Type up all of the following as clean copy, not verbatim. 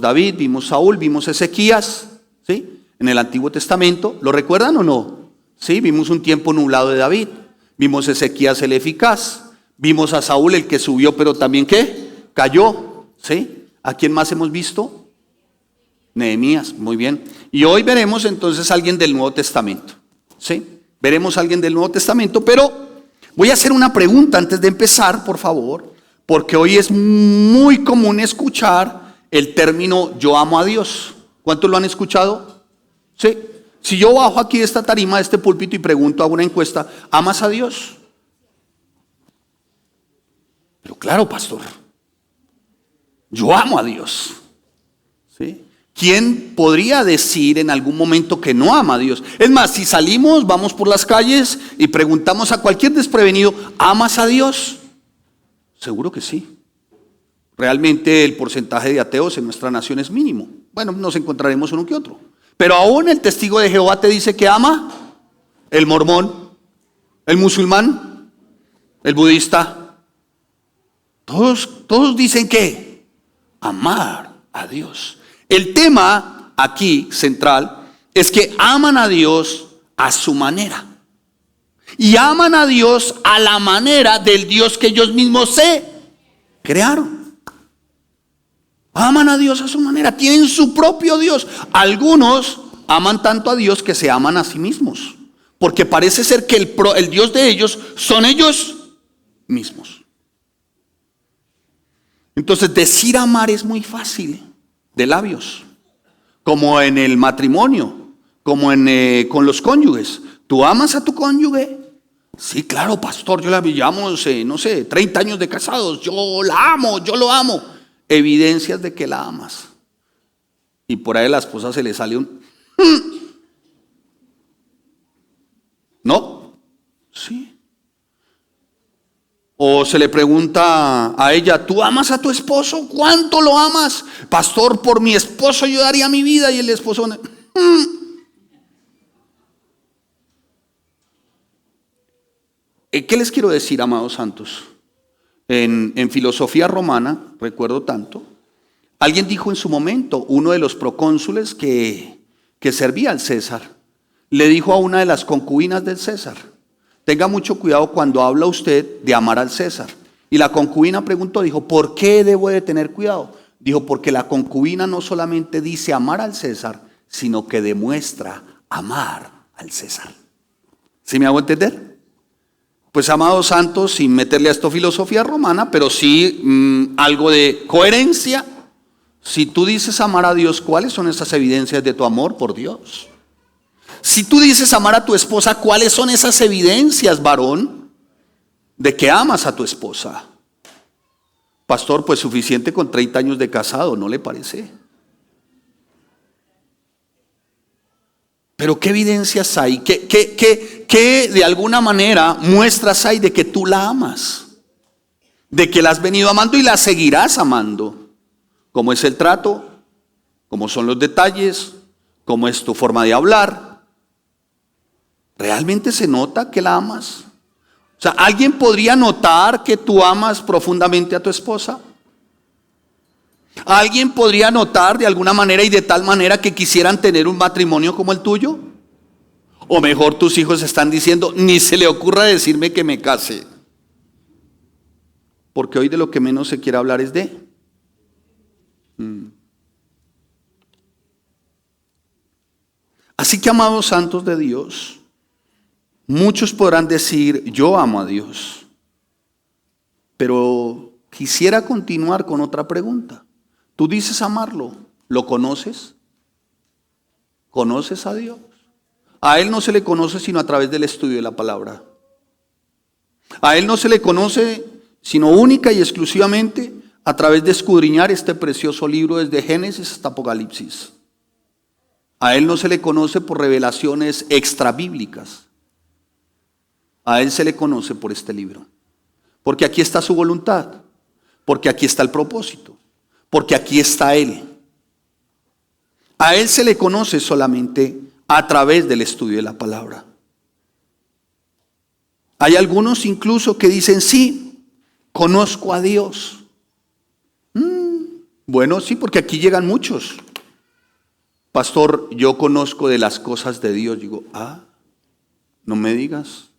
David, vimos Saúl, vimos Ezequías, ¿sí? En el Antiguo Testamento, ¿lo recuerdan o no? Sí, vimos un tiempo nublado de David, vimos Ezequías el eficaz, vimos a Saúl el que subió pero también ¿qué? Cayó, ¿sí? ¿A quién más hemos visto? Nehemías, muy bien. Y hoy veremos entonces a alguien del Nuevo Testamento, ¿sí? Veremos a alguien del Nuevo Testamento, pero voy a hacer una pregunta antes de empezar, por favor, porque hoy es muy común escuchar el término yo amo a Dios. ¿Cuántos lo han escuchado? Sí. Si yo bajo aquí de esta tarima, de este púlpito y pregunto, hago una encuesta, ¿amas a Dios? Pero claro, pastor, yo amo a Dios. ¿Sí? ¿Quién podría decir en algún momento que no ama a Dios? Es más, si salimos, vamos por las calles y preguntamos a cualquier desprevenido, ¿amas a Dios? Seguro que sí. Realmente el porcentaje de ateos en nuestra nación es mínimo. Bueno, nos encontraremos uno que otro. Pero aún el testigo de Jehová te dice que ama, el mormón, el musulmán, el budista. Todos dicen que amar a Dios. El tema aquí central es que aman a Dios a su manera. Y aman a Dios a la manera del Dios que ellos mismos se crearon. Aman a Dios a su manera, tienen su propio Dios. Algunos aman tanto a Dios que se aman a sí mismos, porque parece ser que el Dios de ellos son ellos mismos. Entonces decir amar es muy fácil, de labios, como en el matrimonio, como con los cónyuges. ¿Tú amas a tu cónyuge? Sí, claro, pastor, yo la llevamos, no sé, 30 años de casados, yo la amo, yo lo amo. Evidencias de que la amas. Y por ahí a la esposa se le sale un ¿no? Sí. O se le pregunta a ella, ¿tú amas a tu esposo? ¿Cuánto lo amas? Pastor, por mi esposo yo daría mi vida. Y el esposo ¿Qué les quiero decir, amados santos? En filosofía romana, recuerdo tanto, alguien dijo en su momento, uno de los procónsules que servía al César, le dijo a una de las concubinas del César, tenga mucho cuidado cuando habla usted de amar al César. Y la concubina preguntó, dijo, ¿por qué debo de tener cuidado? Dijo, porque la concubina no solamente dice amar al César, sino que demuestra amar al César. ¿Sí me hago entender? Pues, amados santos, sin meterle a esto filosofía romana, pero sí algo de coherencia. Si tú dices amar a Dios, ¿cuáles son esas evidencias de tu amor por Dios? Si tú dices amar a tu esposa, ¿cuáles son esas evidencias, varón, de que amas a tu esposa? Pastor, pues suficiente con 30 años de casado, ¿no le parece? Pero ¿qué evidencias hay? ¿Qué de alguna manera muestras hay de que tú la amas? De que la has venido amando y la seguirás amando. ¿Cómo es el trato? ¿Cómo son los detalles? ¿Cómo es tu forma de hablar? ¿Realmente se nota que la amas? O sea, ¿alguien podría notar que tú amas profundamente a tu esposa? ¿Alguien podría notar de alguna manera y de tal manera que quisieran tener un matrimonio como el tuyo? O mejor tus hijos están diciendo, ni se le ocurra decirme que me case. Porque hoy de lo que menos se quiere hablar es de. Así que, amados santos de Dios, muchos podrán decir, yo amo a Dios. Pero quisiera continuar con otra pregunta. Tú dices amarlo, ¿lo conoces? ¿Conoces a Dios? A Él no se le conoce sino a través del estudio de la palabra. A Él no se le conoce sino única y exclusivamente a través de escudriñar este precioso libro desde Génesis hasta Apocalipsis. A Él no se le conoce por revelaciones extrabíblicas. A Él se le conoce por este libro. Porque aquí está su voluntad. Porque aquí está el propósito. Porque aquí está Él. A Él se le conoce solamente a través del estudio de la palabra. Hay algunos incluso que dicen, sí, conozco a Dios. Bueno, sí, porque aquí llegan muchos. Pastor, yo conozco de las cosas de Dios. Digo, no me digas.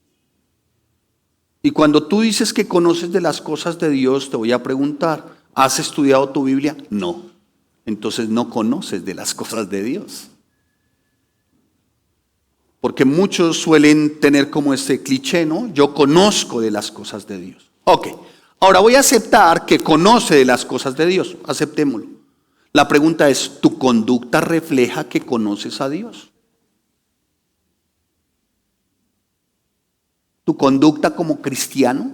Y cuando tú dices que conoces de las cosas de Dios, te voy a preguntar, ¿has estudiado tu Biblia? No. Entonces no conoces de las cosas de Dios. Porque muchos suelen tener como este cliché, ¿no? Yo conozco de las cosas de Dios. Ok, ahora voy a aceptar que conoce de las cosas de Dios. Aceptémoslo. La pregunta es, ¿tu conducta refleja que conoces a Dios? ¿Tu conducta como cristiano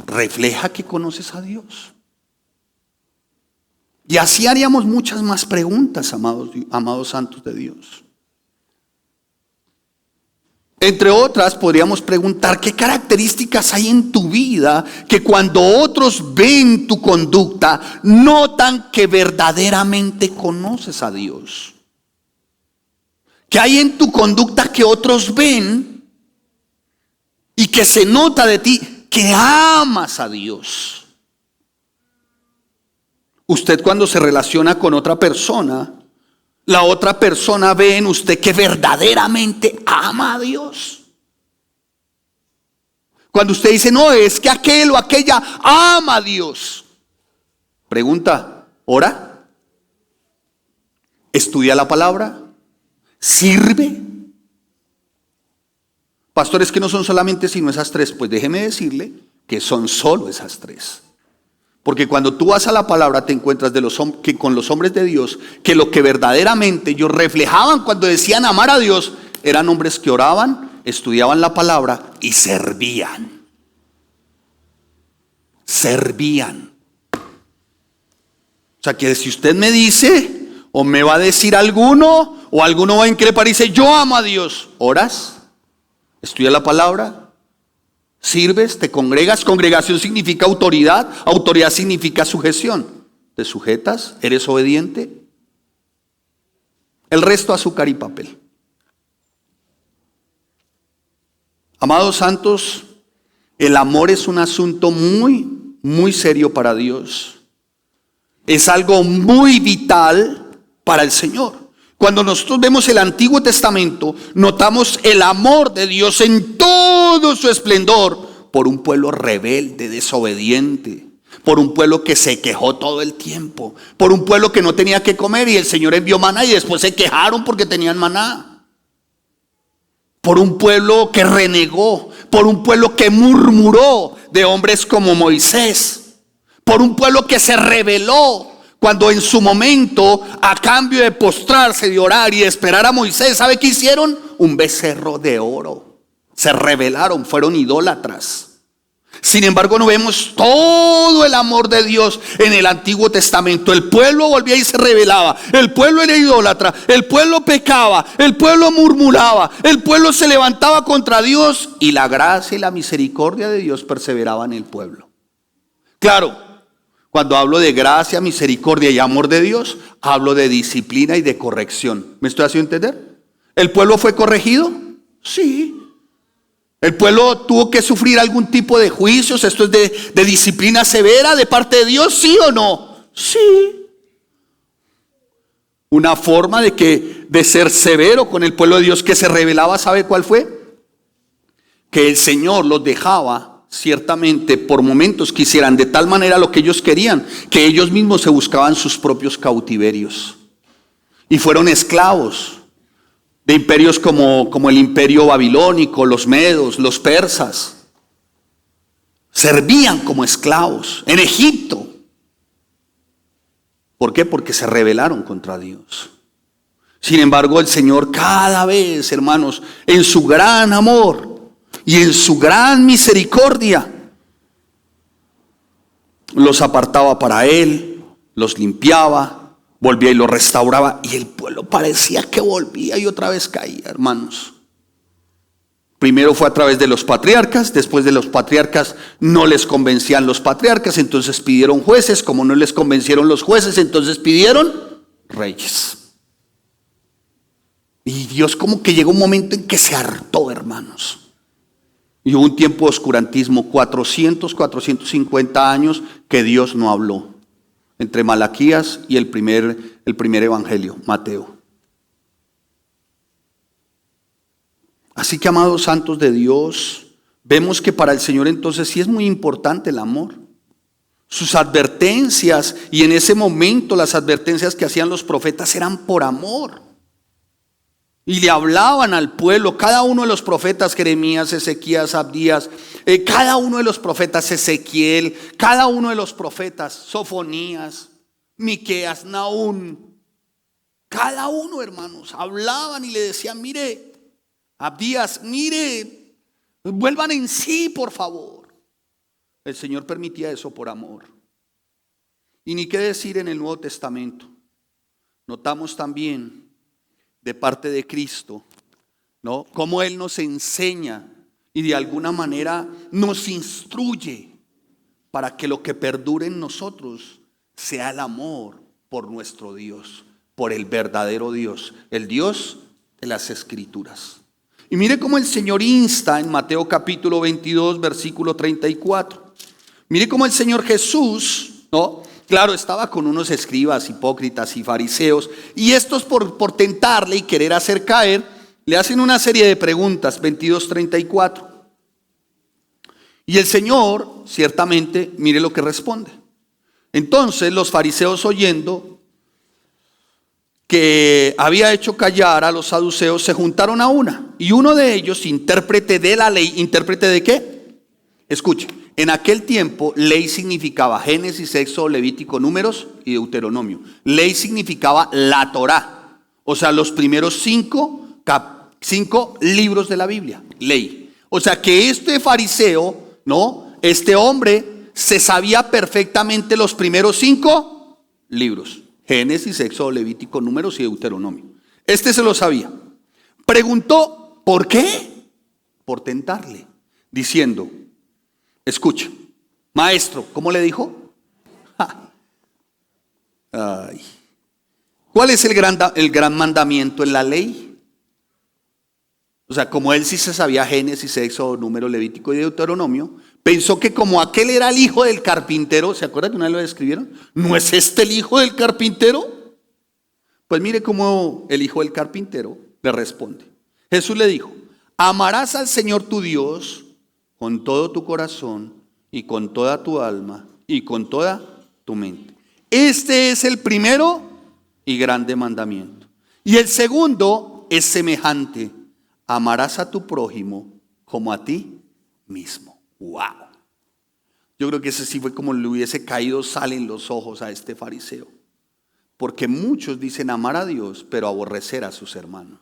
refleja que conoces a Dios? Y así haríamos muchas más preguntas, amados santos de Dios. Entre otras, podríamos preguntar qué características hay en tu vida que cuando otros ven tu conducta, notan que verdaderamente conoces a Dios. ¿Qué hay en tu conducta que otros ven y que se nota de ti que amas a Dios? Usted cuando se relaciona con otra persona, la otra persona ve en usted que verdaderamente ama a Dios. Cuando usted dice, no, es que aquel o aquella ama a Dios. Pregunta, ¿ora? ¿Estudia la palabra? ¿Sirve? Pastores, que no son solamente sino esas tres. Pues déjeme decirle que son solo esas tres. Porque cuando tú vas a la palabra te encuentras que con los hombres de Dios, que lo que verdaderamente ellos reflejaban cuando decían amar a Dios, eran hombres que oraban, estudiaban la palabra y servían. Servían. O sea que si usted me dice, o me va a decir alguno, o alguno va a increpar y dice, yo amo a Dios, ¿oras? ¿Estudia la palabra? ¿Sirves? ¿Te congregas? Congregación significa autoridad. Autoridad significa sujeción. ¿Te sujetas? ¿Eres obediente? El resto azúcar y papel. Amados santos, el amor es un asunto muy, muy serio para Dios. Es algo muy vital para el Señor. Cuando nosotros vemos el Antiguo Testamento, notamos el amor de Dios en todo su esplendor por un pueblo rebelde, desobediente, por un pueblo que se quejó todo el tiempo, por un pueblo que no tenía que comer y el Señor envió maná y después se quejaron porque tenían maná, por un pueblo que renegó, por un pueblo que murmuró de hombres como Moisés, por un pueblo que se rebeló. Cuando en su momento, a cambio de postrarse, de orar y de esperar a Moisés, ¿sabe qué hicieron? Un becerro de oro. Se rebelaron, fueron idólatras. Sin embargo, no vemos todo el amor de Dios en el Antiguo Testamento. El pueblo volvía y se rebelaba. El pueblo era idólatra. El pueblo pecaba. El pueblo murmuraba. El pueblo se levantaba contra Dios. Y la gracia y la misericordia de Dios perseveraban en el pueblo. Claro. Cuando hablo de gracia, misericordia y amor de Dios, hablo de disciplina y de corrección. ¿Me estoy haciendo entender? ¿El pueblo fue corregido? Sí. ¿El pueblo tuvo que sufrir algún tipo de juicios? ¿Esto es de disciplina severa de parte de Dios? ¿Sí o no? Sí. Una forma de ser severo con el pueblo de Dios que se rebelaba, ¿sabe cuál fue? Que el Señor los dejaba ciertamente por momentos que hicieran de tal manera lo que ellos querían, que ellos mismos se buscaban sus propios cautiverios y fueron esclavos de imperios como el imperio babilónico, los medos, los persas. Servían como esclavos en Egipto. ¿Por qué? Porque se rebelaron contra Dios. Sin embargo, el Señor cada vez, hermanos, en su gran amor y en su gran misericordia, los apartaba para Él, los limpiaba, volvía y los restauraba. Y el pueblo parecía que volvía y otra vez caía, hermanos. Primero fue a través de los patriarcas, después de los patriarcas no les convencían los patriarcas, entonces pidieron jueces. Como no les convencieron los jueces, entonces pidieron reyes. Y Dios como que llegó un momento en que se hartó, hermanos. Y hubo un tiempo de oscurantismo, 450 años que Dios no habló. entre Malaquías y el primer evangelio, Mateo. Así que, amados santos de Dios, vemos que para el Señor entonces sí es muy importante el amor. Sus advertencias, y en ese momento las advertencias que hacían los profetas eran por amor. Y le hablaban al pueblo, cada uno de los profetas, Jeremías, Ezequías, Abdías, cada uno de los profetas, Ezequiel, cada uno de los profetas, Sofonías, Miqueas, Nahum, cada uno, hermanos, hablaban y le decían: mire, Abdías, mire, vuelvan en sí, por favor. El Señor permitía eso por amor. Y ni qué decir en el Nuevo Testamento. Notamos también de parte de Cristo, ¿no?, cómo Él nos enseña y de alguna manera nos instruye para que lo que perdure en nosotros sea el amor por nuestro Dios, por el verdadero Dios, el Dios de las Escrituras. Y mire cómo el Señor insta en Mateo capítulo 22, versículo 34. Mire cómo el Señor Jesús, ¿no?, claro, estaba con unos escribas, hipócritas y fariseos, y estos por tentarle y querer hacer caer, le hacen una serie de preguntas, 22:34. Y el Señor, ciertamente, mire lo que responde. Entonces los fariseos, oyendo que había hecho callar a los saduceos, se juntaron a una. Y uno de ellos, intérprete de la ley, ¿intérprete de qué? Escuche. En aquel tiempo, ley significaba Génesis, Éxodo, Levítico, Números y Deuteronomio. Ley significaba la Torá, o sea, los primeros cinco libros de la Biblia. Ley. O sea, que este fariseo, ¿no?, este hombre se sabía perfectamente los primeros 5 libros. Génesis, Éxodo, Levítico, Números y Deuteronomio. Este se lo sabía. Preguntó, ¿por qué? Por tentarle, diciendo: escucha, maestro, ¿cómo le dijo? Ay. ¿Cuál es el gran mandamiento en la ley? O sea, como él sí se sabía Génesis, Éxodo, Número, Levítico y Deuteronomio, pensó que como aquel era el hijo del carpintero, ¿se acuerdan que una vez lo describieron? ¿No es este el hijo del carpintero? Pues mire cómo el hijo del carpintero le responde. Jesús le dijo: amarás al Señor tu Dios con todo tu corazón y con toda tu alma y con toda tu mente. Este es el primero y grande mandamiento. Y el segundo es semejante: amarás a tu prójimo como a ti mismo. ¡Wow! Yo creo que ese sí fue como le hubiese caído sal en los ojos a este fariseo. Porque muchos dicen amar a Dios, pero aborrecer a sus hermanos.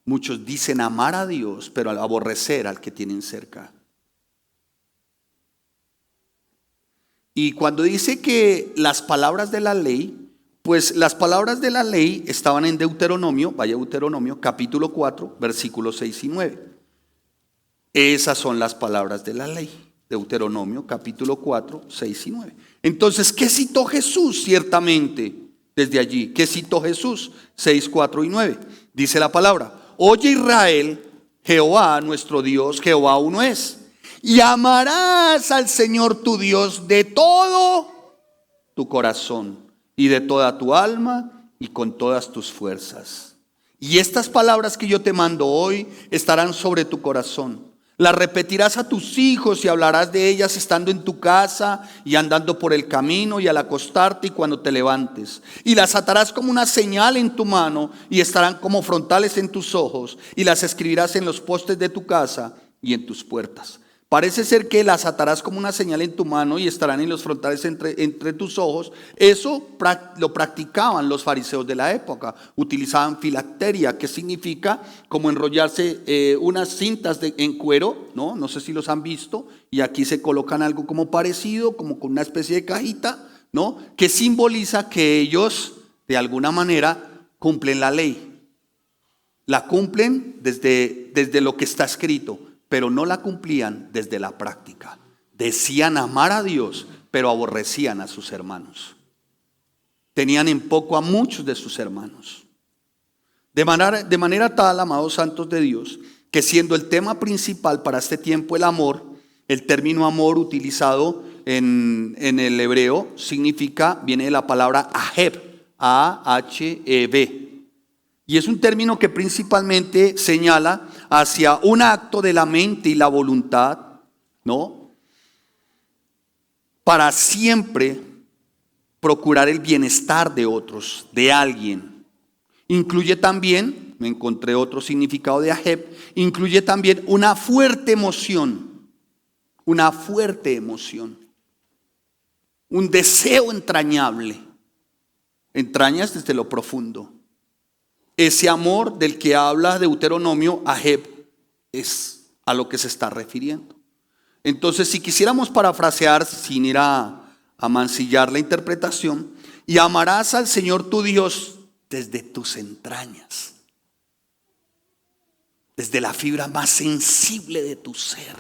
Muchos dicen amar a Dios, pero aborrecer al que tienen cerca. Y cuando dice que las palabras de la ley, pues las palabras de la ley estaban en Deuteronomio, vaya Deuteronomio, capítulo 4, versículos 6 y 9. Esas son las palabras de la ley. Deuteronomio, capítulo 4, 6 y 9. Entonces, ¿qué citó Jesús ciertamente desde allí? ¿Qué citó Jesús? 6, 4 y 9. Dice la palabra: oye Israel, Jehová nuestro Dios, Jehová uno es. Y amarás al Señor tu Dios de todo tu corazón y de toda tu alma y con todas tus fuerzas. Y estas palabras que yo te mando hoy estarán sobre tu corazón. Las repetirás a tus hijos y hablarás de ellas estando en tu casa y andando por el camino y al acostarte y cuando te levantes. Y las atarás como una señal en tu mano y estarán como frontales en tus ojos. Y las escribirás en los postes de tu casa y en tus puertas. Parece ser que las atarás como una señal en tu mano y estarán en los frontales entre tus ojos. Eso lo practicaban los fariseos de la época. Utilizaban filacteria, que significa como enrollarse unas cintas en cuero, ¿no? No sé si los han visto. Y aquí se colocan algo como parecido, como con una especie de cajita, ¿no?, que simboliza que ellos de alguna manera cumplen la ley. La cumplen desde lo que está escrito, pero no la cumplían desde la práctica. Decían amar a Dios, pero aborrecían a sus hermanos. Tenían en poco a muchos de sus hermanos. De manera tal, amados santos de Dios, que siendo el tema principal para este tiempo el amor, el término amor utilizado en el hebreo viene de la palabra aheb, A-H-E-B. Y es un término que principalmente señala hacia un acto de la mente y la voluntad, ¿no? Para siempre procurar el bienestar de otros, de alguien. Incluye también, me encontré otro significado de aheb, incluye también una fuerte emoción, un deseo entrañable, entrañas desde lo profundo. Ese amor del que habla Deuteronomio, aheb, es a lo que se está refiriendo. Entonces, si quisiéramos parafrasear sin ir a mancillar la interpretación, y amarás al Señor tu Dios desde tus entrañas, desde la fibra más sensible de tu ser.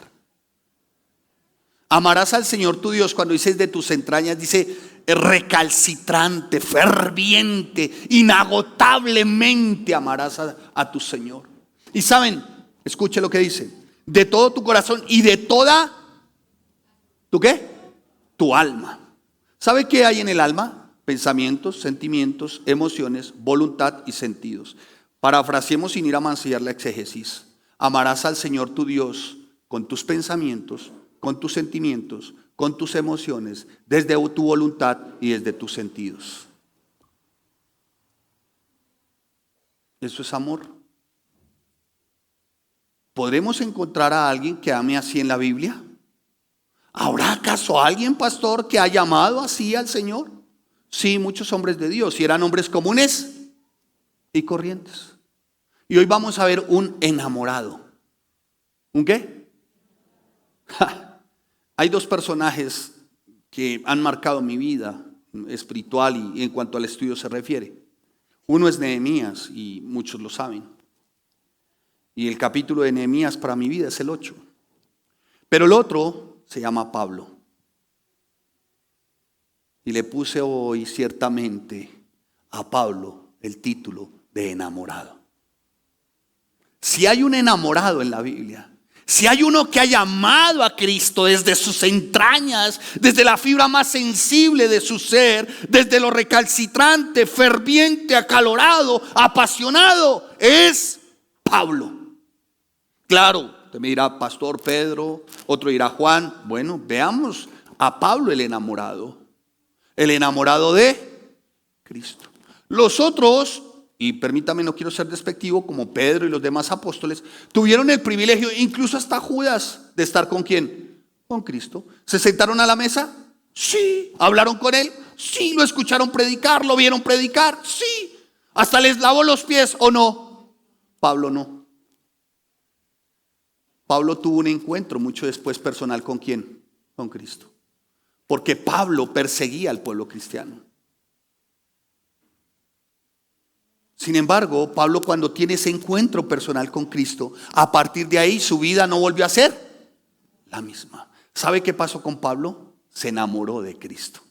Amarás al Señor tu Dios, cuando dices de tus entrañas, dice recalcitrante, ferviente, inagotablemente amarás a tu Señor. Y saben, escuche lo que dice, de todo tu corazón y de toda, ¿tu qué? Tu alma. ¿Sabe qué hay en el alma? Pensamientos, sentimientos, emociones, voluntad y sentidos. Parafraseemos sin ir a mancillar la exégesis. Amarás al Señor tu Dios con tus pensamientos, con tus sentimientos, con tus emociones, desde tu voluntad y desde tus sentidos. Eso es amor. ¿Podremos encontrar a alguien que ame así en la Biblia? ¿Habrá acaso alguien, pastor, que haya amado así al Señor? Sí, muchos hombres de Dios, y eran hombres comunes y corrientes. Y hoy vamos a ver un enamorado. ¿Un qué? Hay dos personajes que han marcado mi vida espiritual y en cuanto al estudio se refiere. Uno es Nehemías y muchos lo saben. Y el capítulo de Nehemías para mi vida es el 8. Pero el otro se llama Pablo. Y le puse hoy ciertamente a Pablo el título de enamorado. Si hay un enamorado en la Biblia, si hay uno que haya amado a Cristo desde sus entrañas, desde la fibra más sensible de su ser, desde lo recalcitrante, ferviente, acalorado, apasionado, es Pablo. Claro, usted me dirá, pastor Pedro, otro dirá Juan. Bueno, veamos a Pablo el enamorado de Cristo. Los otros, y permítame, no quiero ser despectivo, como Pedro y los demás apóstoles, tuvieron el privilegio, incluso hasta Judas, de estar ¿con quién? Con Cristo. ¿Se sentaron a la mesa? Sí. ¿Hablaron con él? Sí. ¿Lo escucharon predicar? ¿Lo vieron predicar? Sí. ¿Hasta les lavó los pies o no? Pablo no. Pablo tuvo un encuentro mucho después personal ¿con quién? Con Cristo. Porque Pablo perseguía al pueblo cristiano. Sin embargo, Pablo, cuando tiene ese encuentro personal con Cristo, a partir de ahí su vida no volvió a ser la misma. ¿Sabe qué pasó con Pablo? Se enamoró de Cristo.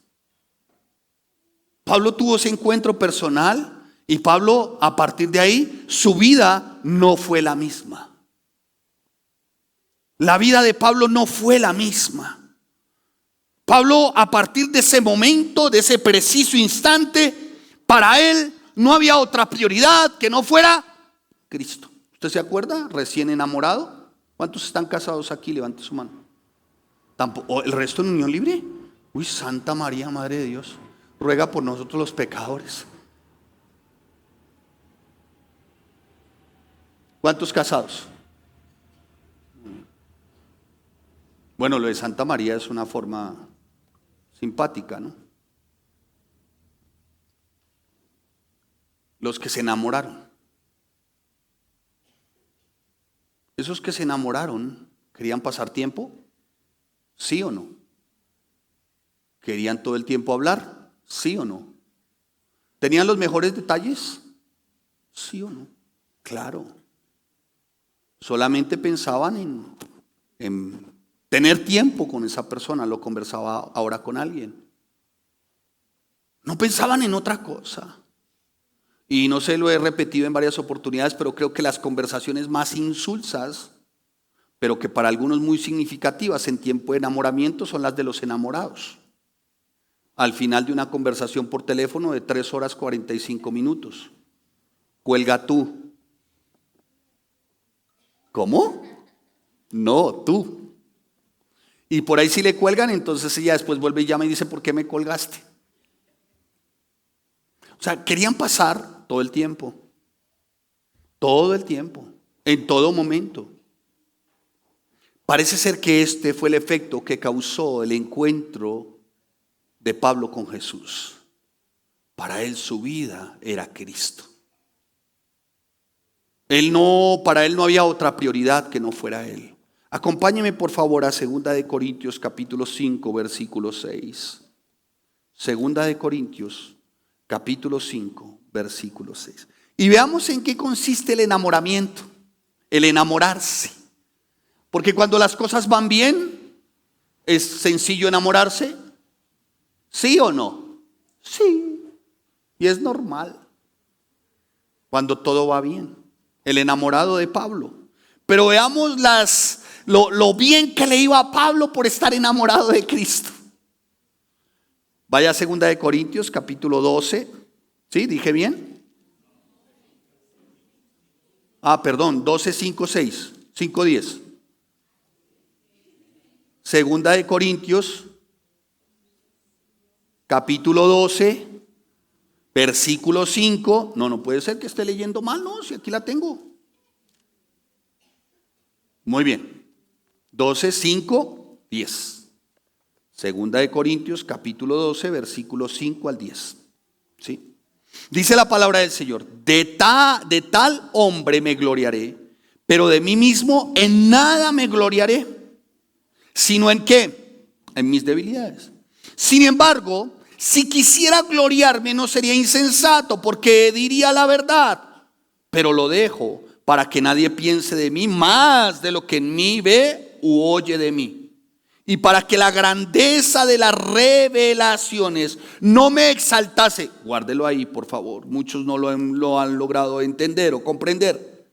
Pablo tuvo ese encuentro personal y Pablo, a partir de ahí, su vida no fue la misma. La vida de Pablo no fue la misma. Pablo, a partir de ese momento, de ese preciso instante, para él no había otra prioridad que no fuera Cristo. ¿Usted se acuerda? Recién enamorado. ¿Cuántos están casados aquí? Levante su mano. ¿Tampoco? ¿El resto en unión libre? Uy, Santa María, Madre de Dios, ruega por nosotros los pecadores. ¿Cuántos casados? Bueno, lo de Santa María es una forma simpática, ¿no? Los que se enamoraron. Esos que se enamoraron, ¿querían pasar tiempo? ¿Sí o no? ¿Querían todo el tiempo hablar? ¿Sí o no? ¿Tenían los mejores detalles? ¿Sí o no? Claro. Solamente pensaban en tener tiempo con esa persona. Lo conversaba ahora con alguien. No pensaban en otra cosa. Y no sé, lo he repetido en varias oportunidades, pero creo que las conversaciones más insulsas pero que para algunos muy significativas en tiempo de enamoramiento son las de los enamorados. Al final de una conversación por teléfono de 3 horas 45 minutos, cuelga tú. ¿Cómo? No, tú. Y por ahí si le cuelgan, entonces ella después vuelve y llama y dice, ¿por qué me colgaste? O sea, querían pasar todo el tiempo, en todo momento. Parece ser que este fue el efecto que causó el encuentro de Pablo con Jesús. Para él su vida era Cristo. Para él no había otra prioridad que no fuera él. Acompáñeme por favor a 2 de Corintios capítulo 5 versículo 6. 2 de Corintios capítulo 5 versículo 6. Y veamos en qué consiste el enamoramiento, el enamorarse. Porque cuando las cosas van bien, ¿es sencillo enamorarse? ¿Sí o no? Sí. Y es normal. Cuando todo va bien. El enamorado de Pablo. Pero veamos lo bien que le iba a Pablo por estar enamorado de Cristo. Vaya a 2 de Corintios capítulo 12. ¿Sí? ¿Dije bien? Perdón, 12, 5, 6, 5, 10. 2 de Corintios capítulo 12, versículo 5. No puede ser que esté leyendo mal, no, si aquí la tengo. Muy bien. 12, 5, 10. 2 de Corintios capítulo 12, versículo 5 al 10. ¿Sí? Dice la palabra del Señor: de tal hombre me gloriaré, pero de mí mismo en nada me gloriaré, sino en ¿qué? En mis debilidades. Sin embargo, si quisiera gloriarme no sería insensato, porque diría la verdad, pero lo dejo para que nadie piense de mí más de lo que en mí ve u oye de mí, y para que la grandeza de las revelaciones no me exaltase. Guárdelo ahí, por favor. Muchos no lo han logrado entender o comprender.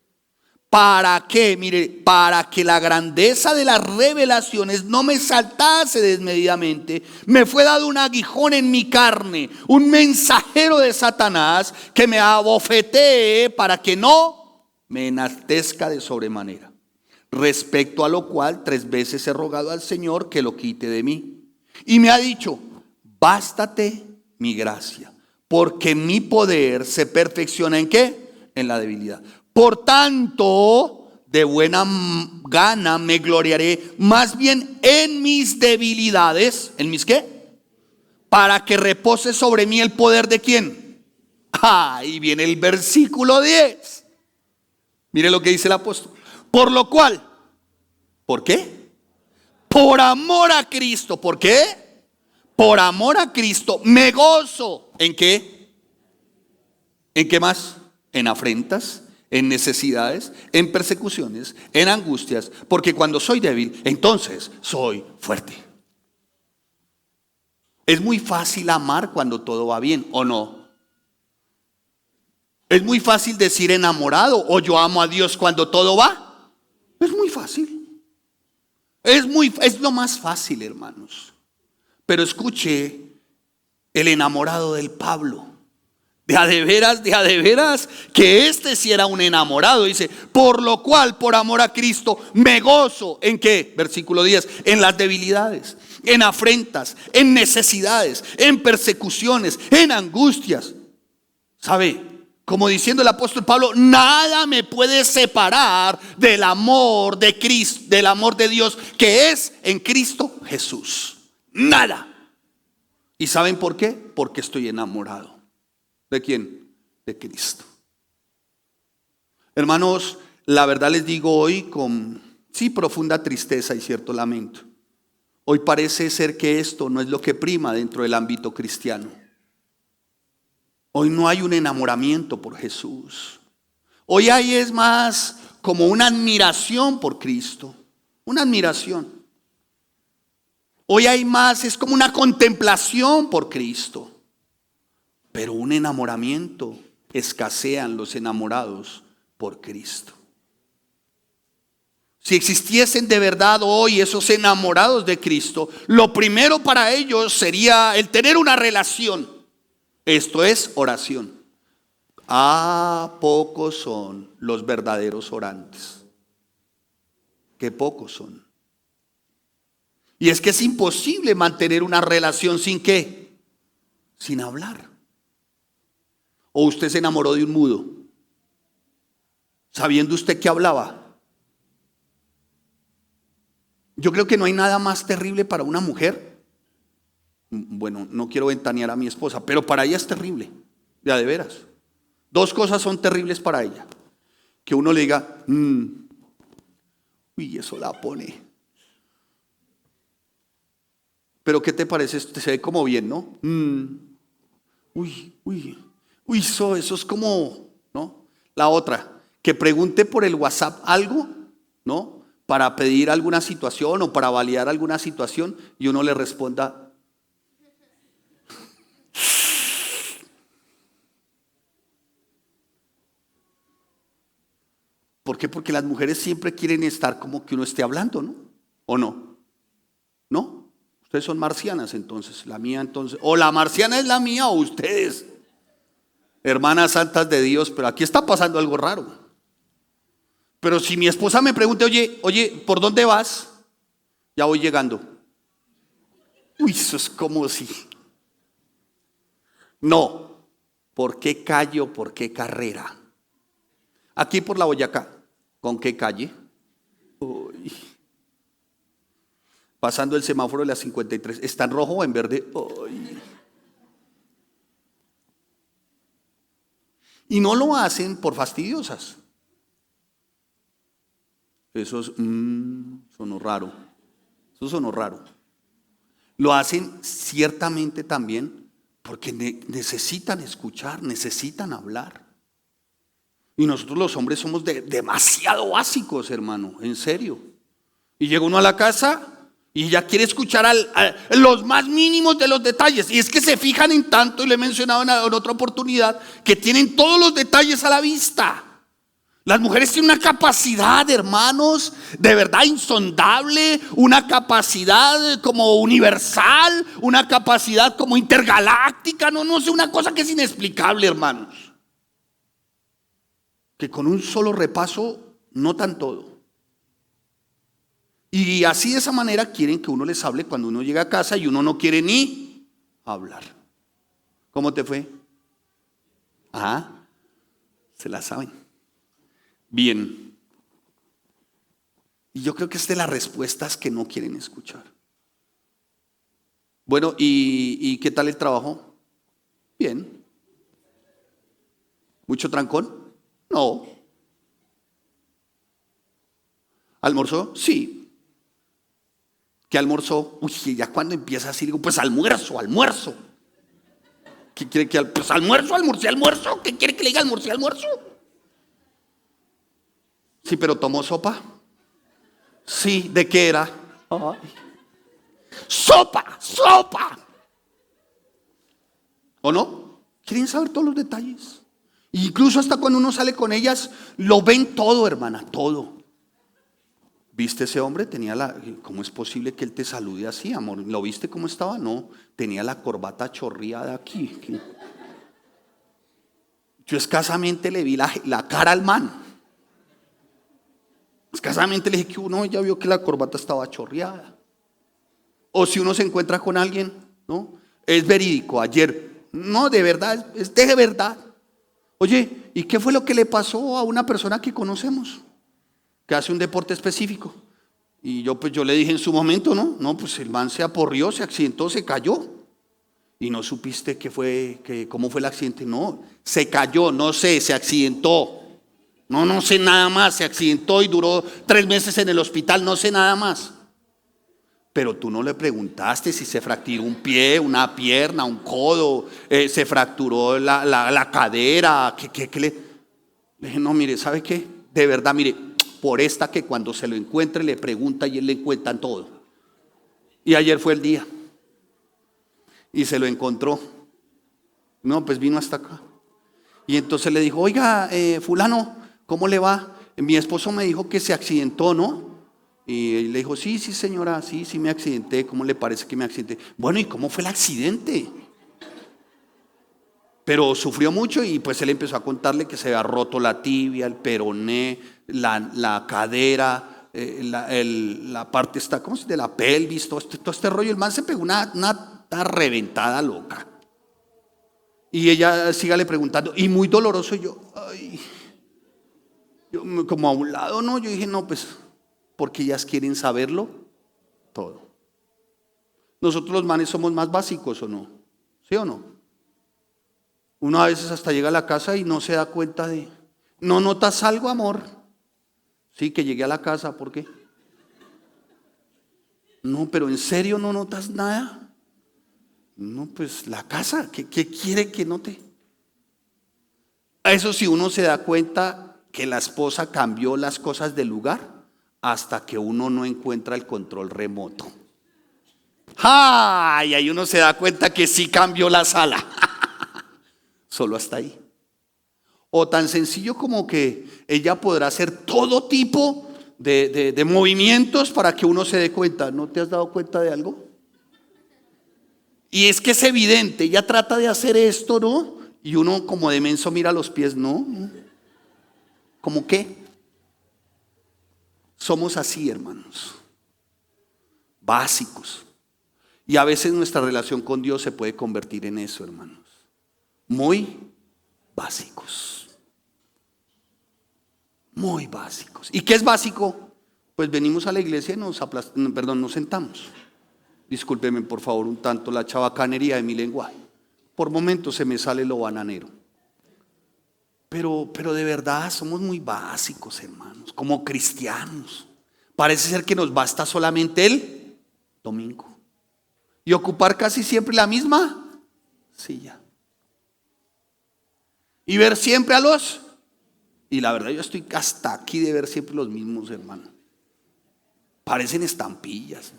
¿Para qué? Mire, para que la grandeza de las revelaciones no me exaltase desmedidamente, me fue dado un aguijón en mi carne, un mensajero de Satanás que me abofetee para que no me enaltezca de sobremanera. Respecto a lo cual 3 veces he rogado al Señor que lo quite de mí. Y me ha dicho: bástate mi gracia, porque mi poder se perfecciona ¿en qué? En la debilidad. Por tanto, de buena gana me gloriaré más bien en mis debilidades. ¿En mis qué? Para que repose sobre mí el poder de ¿quién? Ahí viene el versículo 10. Mire lo que dice el apóstol. Por lo cual, ¿por qué? Por amor a Cristo. ¿Por qué? Por amor a Cristo me gozo. ¿En qué? ¿En qué más? En afrentas, en necesidades, en persecuciones, en angustias, porque cuando soy débil, entonces soy fuerte. Es muy fácil amar cuando todo va bien, ¿o no? Es muy fácil decir enamorado o yo amo a Dios cuando todo va. Es muy fácil. Es lo más fácil, hermanos. Pero escuche el enamorado del Pablo. De a de veras, que este sí era un enamorado. Dice: por lo cual, por amor a Cristo, me gozo. ¿En qué? Versículo 10. En las debilidades, en afrentas, en necesidades, en persecuciones, en angustias. ¿Sabe? Como diciendo el apóstol Pablo, nada me puede separar del amor de Cristo, del amor de Dios que es en Cristo Jesús. Nada. ¿Y saben por qué? Porque estoy enamorado. ¿De quién? De Cristo. Hermanos, la verdad les digo hoy con profunda tristeza y cierto lamento. Hoy parece ser que esto no es lo que prima dentro del ámbito cristiano. Hoy no hay un enamoramiento por Jesús. Hoy hay es más como una admiración por Cristo. Una admiración. Hoy hay más, es como una contemplación por Cristo. Pero un enamoramiento, escasean los enamorados por Cristo. Si existiesen de verdad hoy esos enamorados de Cristo, lo primero para ellos sería el tener una relación. Esto es oración. Pocos son los verdaderos orantes. Qué pocos son. Y es que es imposible mantener una relación sin qué, sin hablar. ¿O usted se enamoró de un mudo, sabiendo usted que hablaba? Yo creo que no hay nada más terrible para una mujer. Bueno, no quiero ventanear a mi esposa, pero para ella es terrible, ya de veras. Dos cosas son terribles para ella. Que uno le diga, uy, eso la pone. Pero ¿qué te parece? Se ve como bien, ¿no? Uy, eso es como, ¿no? La otra, que pregunte por el WhatsApp algo, ¿no? Para pedir alguna situación o para validar alguna situación y uno le responda. ¿Por qué? Porque las mujeres siempre quieren estar como que uno esté hablando, ¿no? ¿O no? ¿No? Ustedes son marcianas entonces, la mía entonces. O la marciana es la mía o ustedes, hermanas santas de Dios, pero aquí está pasando algo raro. Pero si mi esposa me pregunta, oye, ¿por dónde vas? Ya voy llegando. Uy, eso es como si. No, ¿por qué callo? ¿Por qué carrera? Aquí por la Boyacá, ¿con qué calle? Uy. Pasando el semáforo de la 53, ¿está en rojo o en verde? Uy. Y no lo hacen por fastidiosas. Eso sonó raro. Eso sonó raro. Lo hacen ciertamente también porque necesitan escuchar, necesitan hablar. Y nosotros los hombres somos demasiado básicos, hermano, en serio. Y llega uno a la casa y ya quiere escuchar los más mínimos de los detalles. Y es que se fijan en tanto, y le he mencionado en otra oportunidad, que tienen todos los detalles a la vista. Las mujeres tienen una capacidad, hermanos, de verdad insondable, una capacidad como universal, una capacidad como intergaláctica, no sé, una cosa que es inexplicable, hermanos. Que con un solo repaso notan todo. Y así de esa manera quieren que uno les hable cuando uno llega a casa y uno no quiere ni hablar. ¿Cómo te fue? Se la saben. Bien. Y yo creo que es de las respuestas que no quieren escuchar. Bueno, ¿y qué tal el trabajo? Bien. ¿Mucho trancón? No. ¿Almorzó? Sí. ¿Qué almorzó? Uy, ya cuando empieza así digo, pues almuerzo. ¿Qué quiere que pues almorcé almuerzo? ¿Qué quiere que le diga almorcé almuerzo? Sí, pero ¿tomó sopa? Sí, ¿de qué era? Ay. ¡Sopa! ¿O no? Quieren saber todos los detalles. Incluso hasta cuando uno sale con ellas, lo ven todo, hermana, todo. ¿Viste ese hombre? ¿Cómo es posible que él te salude así, amor? ¿Lo viste cómo estaba? No, tenía la corbata chorreada aquí. Yo escasamente le vi la cara al man. Escasamente le dije que uno ya vio que la corbata estaba chorreada. O si uno se encuentra con alguien, ¿no? Es verídico, ayer. No, de verdad, es de verdad. Oye, ¿y qué fue lo que le pasó a una persona que conocemos? Que hace un deporte específico. Y yo le dije en su momento, no, pues el man se aporrió, se accidentó, se cayó. Y no supiste cómo fue el accidente. No, se cayó, no sé, se accidentó. No sé nada más, se accidentó y duró 3 meses en el hospital, no sé nada más. Pero tú no le preguntaste si se fracturó un pie, una pierna, un codo, se fracturó la cadera. Le dije, no, mire, ¿sabe qué? De verdad, mire, por esta que cuando se lo encuentre le pregunta y él le cuenta todo. Y ayer fue el día. Y se lo encontró. No, pues vino hasta acá. Y entonces le dijo, oiga, fulano, ¿cómo le va? Mi esposo me dijo que se accidentó, ¿no? Y le dijo, sí, sí señora, sí me accidenté. ¿Cómo le parece que me accidenté? Bueno, ¿y cómo fue el accidente? Pero sufrió mucho y pues él empezó a contarle que se había roto la tibia, el peroné, la cadera, la parte esta, ¿cómo se dice? De la pelvis, todo este rollo. El man se pegó una reventada loca. Y ella sígale preguntando, y muy doloroso. Y yo, ay, como a un lado, no, yo dije, no, pues, porque ellas quieren saberlo todo. Nosotros los manes somos más básicos, ¿o no? ¿Sí o no? Uno a veces hasta llega a la casa y no se da cuenta de, ¿no notas algo, amor? Sí, que llegué a la casa, ¿por qué? No, pero ¿en serio no notas nada? No, pues la casa, ¿qué quiere que note? A eso sí uno se da cuenta que la esposa cambió las cosas del lugar hasta que uno no encuentra el control remoto. ¡Ay! Ahí uno se da cuenta que sí cambió la sala. Solo hasta ahí. O tan sencillo como que ella podrá hacer todo tipo de movimientos para que uno se dé cuenta. ¿No te has dado cuenta de algo? Y es que es evidente, ella trata de hacer esto, ¿no? Y uno como de menso mira los pies, ¿no? ¿Cómo qué? Somos así, hermanos. Básicos. Y a veces nuestra relación con Dios se puede convertir en eso, hermanos. Muy básicos. Muy básicos. ¿Y qué es básico? Pues venimos a la iglesia y nos sentamos. Discúlpeme por favor un tanto la chabacanería de mi lenguaje. Por momentos se me sale lo bananero. Pero de verdad somos muy básicos, hermanos, como cristianos. Parece ser que nos basta solamente el domingo. Y ocupar casi siempre la misma silla. Y ver siempre a los. Y la verdad yo estoy hasta aquí de ver siempre los mismos, hermano. Parecen estampillas.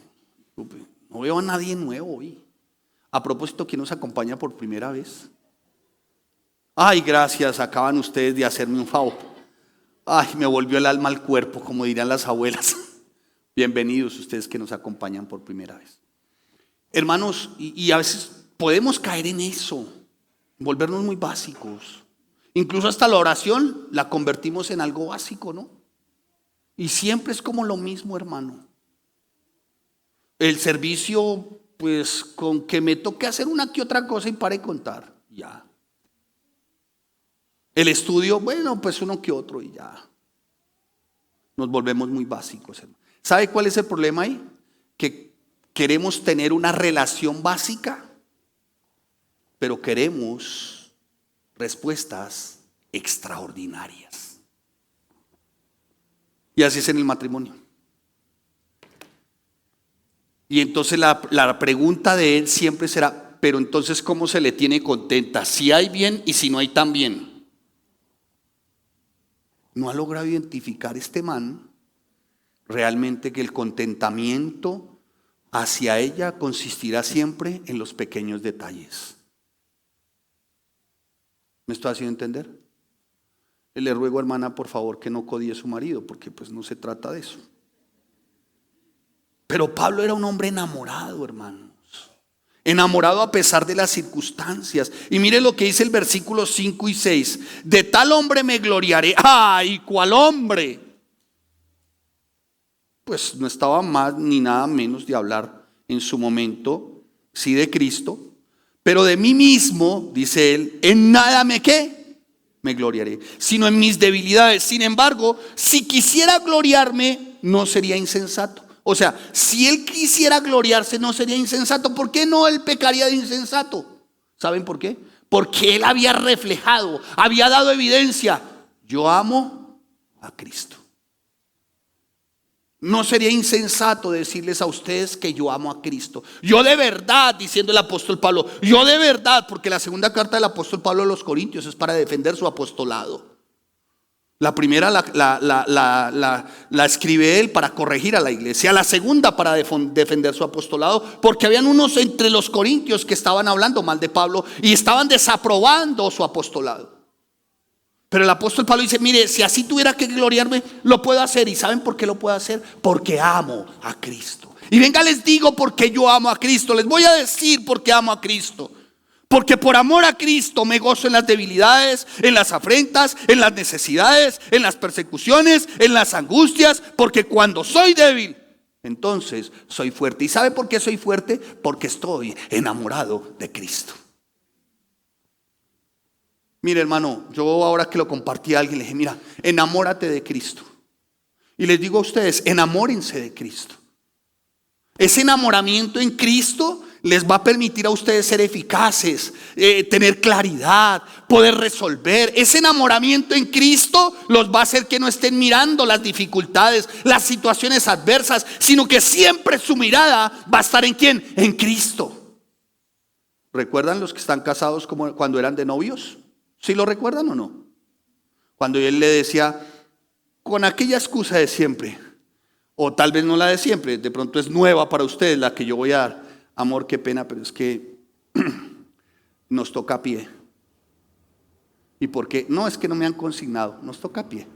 No veo a nadie nuevo hoy. A propósito, ¿quién nos acompaña por primera vez? Ay, gracias, acaban ustedes de hacerme un favor. Ay, me volvió el alma al cuerpo, como dirían las abuelas. Bienvenidos ustedes que nos acompañan por primera vez. Hermanos, y a veces podemos caer en eso, volvernos muy básicos. Incluso hasta la oración la convertimos en algo básico, ¿no? Y siempre es como lo mismo, hermano. El servicio, pues con que me toque hacer una que otra cosa y pare de contar, ya. El estudio, bueno, pues uno que otro y ya. Nos volvemos muy básicos, hermano. ¿Sabe cuál es el problema ahí? Que queremos tener una relación básica, pero queremos respuestas extraordinarias. Y así es en el matrimonio. Y entonces la pregunta de él siempre será, pero entonces ¿cómo se le tiene contenta? Si hay bien y si no hay tan bien. No ha logrado identificar este man realmente que el contentamiento hacia ella consistirá siempre en los pequeños detalles. ¿Me estoy haciendo entender? Le ruego, hermana, por favor, que no codie a su marido, porque pues no se trata de eso. Pero Pablo era un hombre enamorado, hermanos. Enamorado a pesar de las circunstancias. Y mire lo que dice el versículo 5 y 6. De tal hombre me gloriaré. ¡Ay, cuál hombre! Pues no estaba más ni nada menos de hablar en su momento, sí, de Cristo. Pero de mí mismo, dice él, en nada me gloriaré, sino en mis debilidades. Sin embargo, si quisiera gloriarme, no sería insensato. O sea, si él quisiera gloriarse, no sería insensato. ¿Por qué no él pecaría de insensato? ¿Saben por qué? Porque él había reflejado, había dado evidencia. Yo amo a Cristo. No sería insensato decirles a ustedes que yo amo a Cristo. Yo de verdad, diciendo el apóstol Pablo, yo de verdad, porque la segunda carta del apóstol Pablo a los Corintios es para defender su apostolado. La primera la escribe él para corregir a la iglesia. La segunda para defender su apostolado, porque habían unos entre los corintios que estaban hablando mal de Pablo y estaban desaprobando su apostolado. Pero el apóstol Pablo dice, mire, si así tuviera que gloriarme, lo puedo hacer. ¿Y saben por qué lo puedo hacer? Porque amo a Cristo. Y venga, les digo por qué yo amo a Cristo. Les voy a decir por qué amo a Cristo. Porque por amor a Cristo me gozo en las debilidades, en las afrentas, en las necesidades, en las persecuciones, en las angustias. Porque cuando soy débil, entonces soy fuerte. ¿Y sabe por qué soy fuerte? Porque estoy enamorado de Cristo. Mire, hermano, yo ahora que lo compartí a alguien le dije, mira, enamórate de Cristo. Y les digo a ustedes, enamórense de Cristo. Ese enamoramiento en Cristo les va a permitir a ustedes ser eficaces, tener claridad, poder resolver. Ese enamoramiento en Cristo los va a hacer que no estén mirando las dificultades, las situaciones adversas, sino que siempre su mirada va a estar ¿en quién? En Cristo. ¿Recuerdan los que están casados como cuando eran de novios? ¿Sí lo recuerdan o no? Cuando él le decía, con aquella excusa de siempre, o tal vez no la de siempre, de pronto es nueva para ustedes la que yo voy a dar. Amor, qué pena, pero es que nos toca a pie. ¿Y por qué? No, es que no me han consignado, nos toca a pie.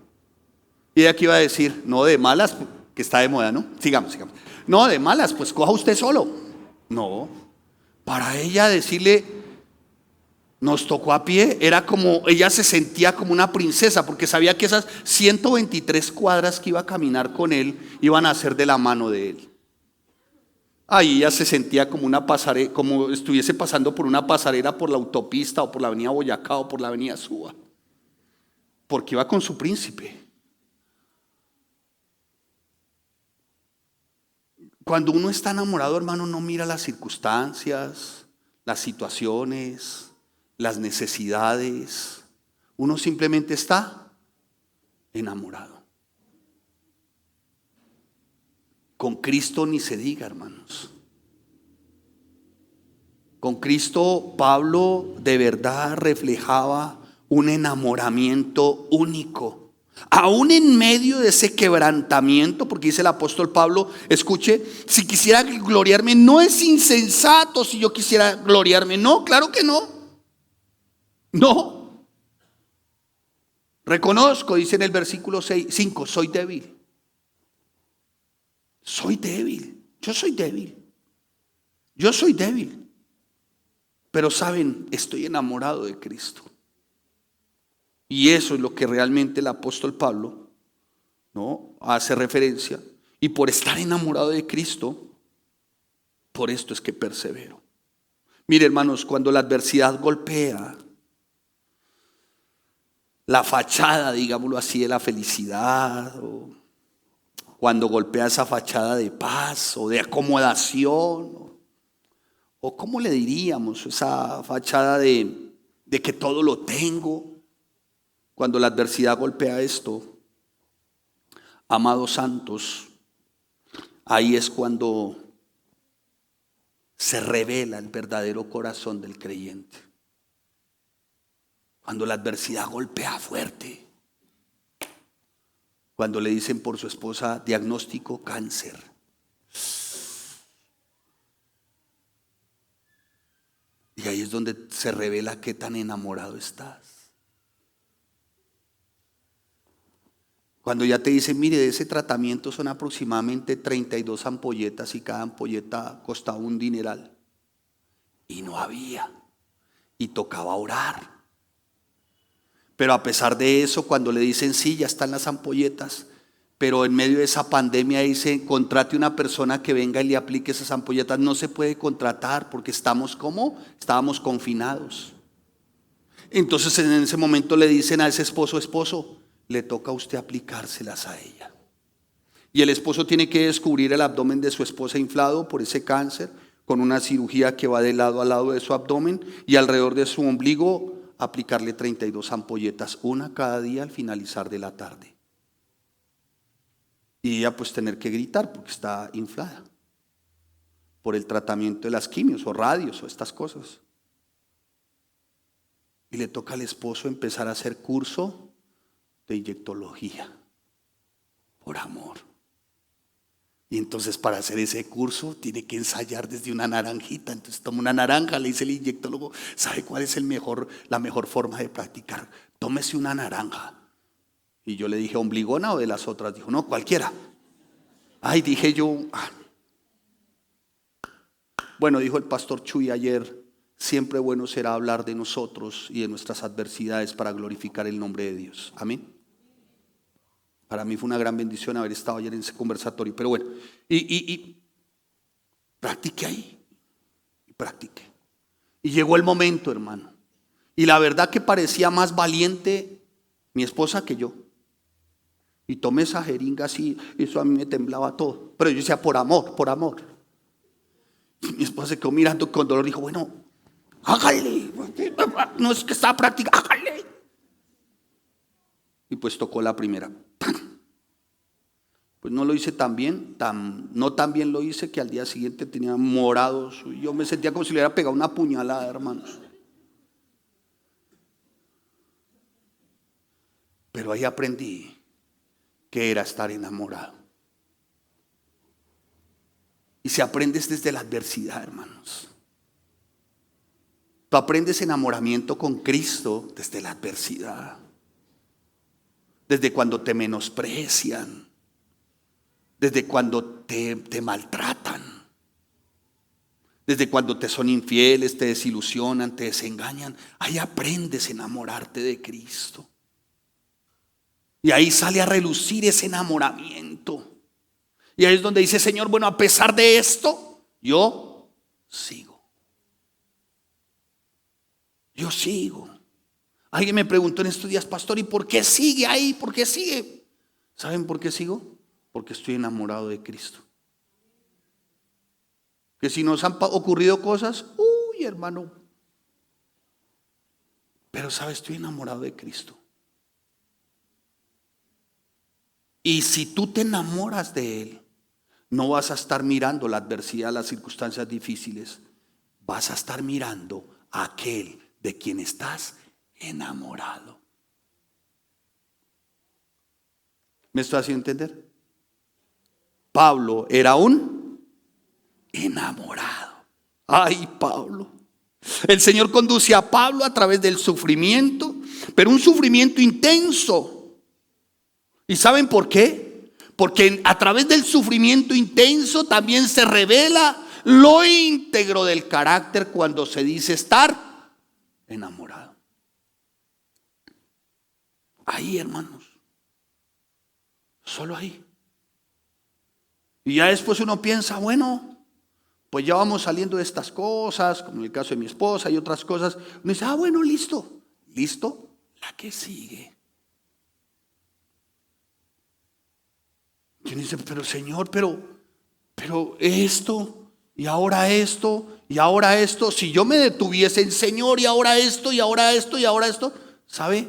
Y de aquí iba a decir, no de malas, que está de moda, ¿no? Sigamos. No, de malas, pues coja usted solo. No, para ella decirle, nos tocó a pie, era como, ella se sentía como una princesa, porque sabía que esas 123 cuadras que iba a caminar con él, iban a ser de la mano de él. Ahí ella se sentía como una pasarela, como estuviese pasando por una pasarela por la autopista, o por la avenida Boyacá, o por la avenida Suba, porque iba con su príncipe. Cuando uno está enamorado, hermano, no mira las circunstancias, las situaciones, las necesidades. Uno simplemente está enamorado. Con Cristo ni se diga, hermanos. Con Cristo Pablo de verdad reflejaba un enamoramiento único. Aún en medio de ese quebrantamiento, porque dice el apóstol Pablo, escuche, si quisiera gloriarme, no es insensato si yo quisiera gloriarme. No, claro que no. No. Reconozco, dice en el versículo 5, soy débil. Soy débil. Yo soy débil. Yo soy débil. Pero saben, estoy enamorado de Cristo. Y eso es lo que realmente el apóstol Pablo, ¿no?, hace referencia. Y por estar enamorado de Cristo, por esto es que persevero. Mire, hermanos, cuando la adversidad golpea la fachada, digámoslo así, de la felicidad, o cuando golpea esa fachada de paz o de acomodación, o ¿cómo le diríamos? Esa fachada de que todo lo tengo. Cuando la adversidad golpea esto, amados santos, ahí es cuando se revela el verdadero corazón del creyente. Cuando la adversidad golpea fuerte. Cuando le dicen por su esposa, diagnóstico cáncer. Y ahí es donde se revela qué tan enamorado estás. Cuando ya te dicen, mire, de ese tratamiento son aproximadamente 32 ampolletas y cada ampolleta costaba un dineral. Y no había. Y tocaba orar. Pero a pesar de eso, cuando le dicen, sí, ya están las ampolletas, pero en medio de esa pandemia dice, contrate una persona que venga y le aplique esas ampolletas. No se puede contratar porque estamos ¿cómo? Estábamos confinados. Entonces en ese momento le dicen a ese esposo, le toca a usted aplicárselas a ella. Y el esposo tiene que descubrir el abdomen de su esposa inflado por ese cáncer, con una cirugía que va de lado a lado de su abdomen y alrededor de su ombligo aplicarle 32 ampolletas, una cada día al finalizar de la tarde. Y ella pues tener que gritar porque está inflada por el tratamiento de las quimios o radios o estas cosas. Y le toca al esposo empezar a hacer curso de inyectología por amor. Y entonces para hacer ese curso tiene que ensayar desde una naranjita. Entonces toma una naranja, le dice el inyectólogo, ¿sabe cuál es la mejor forma de practicar? Tómese una naranja. Y yo le dije, ¿ombligona o de las otras? Dijo, no, cualquiera. Ay, dije yo. Bueno, dijo el pastor Chuy ayer, siempre bueno será hablar de nosotros y de nuestras adversidades para glorificar el nombre de Dios. Amén. Para mí fue una gran bendición haber estado ayer en ese conversatorio. Pero bueno, y practique ahí. Y practique. Y llegó el momento, hermano. Y la verdad que parecía más valiente mi esposa que yo. Y tomé esa jeringa así, eso a mí me temblaba todo. Pero yo decía, por amor, por amor. Y mi esposa se quedó mirando con dolor y dijo, bueno, hágale. No es que estaba practicando, hágale. Y pues tocó la primera. Pues no lo hice tan bien, no tan bien lo hice que al día siguiente tenía morados. Yo me sentía como si le hubiera pegado una puñalada, hermanos. Pero ahí aprendí que era estar enamorado. Y se aprende desde la adversidad, hermanos. Tú aprendes enamoramiento con Cristo desde la adversidad. Desde cuando te menosprecian. Desde cuando te maltratan. Desde cuando te son infieles, te desilusionan, te desengañan. Ahí aprendes a enamorarte de Cristo. Y ahí sale a relucir ese enamoramiento. Y ahí es donde dice, Señor, bueno, a pesar de esto, yo sigo. Yo sigo. Alguien me preguntó en estos días, pastor, ¿y por qué sigue ahí? ¿Por qué sigue? ¿Saben por qué sigo? Porque estoy enamorado de Cristo. Que si nos han ocurrido cosas, uy, hermano. Pero sabes, estoy enamorado de Cristo. Y si tú te enamoras de Él, no vas a estar mirando la adversidad, las circunstancias difíciles. Vas a estar mirando a aquel de quien estás enamorado. ¿Me estoy haciendo entender? Pablo era un enamorado. Ay, Pablo. El Señor conduce a Pablo a través del sufrimiento, pero un sufrimiento intenso. ¿Y saben por qué? Porque a través del sufrimiento intenso también se revela lo íntegro del carácter cuando se dice estar enamorado. Ahí, hermanos. Solo ahí. Y ya después uno piensa, bueno, pues ya vamos saliendo de estas cosas, como en el caso de mi esposa y otras cosas. Uno dice, bueno, listo. Listo, la que sigue. Y uno dice, pero Señor, pero esto, y ahora esto, y ahora esto. Si yo me detuviese en Señor, y ahora esto, y ahora esto, y ahora esto, ¿sabe?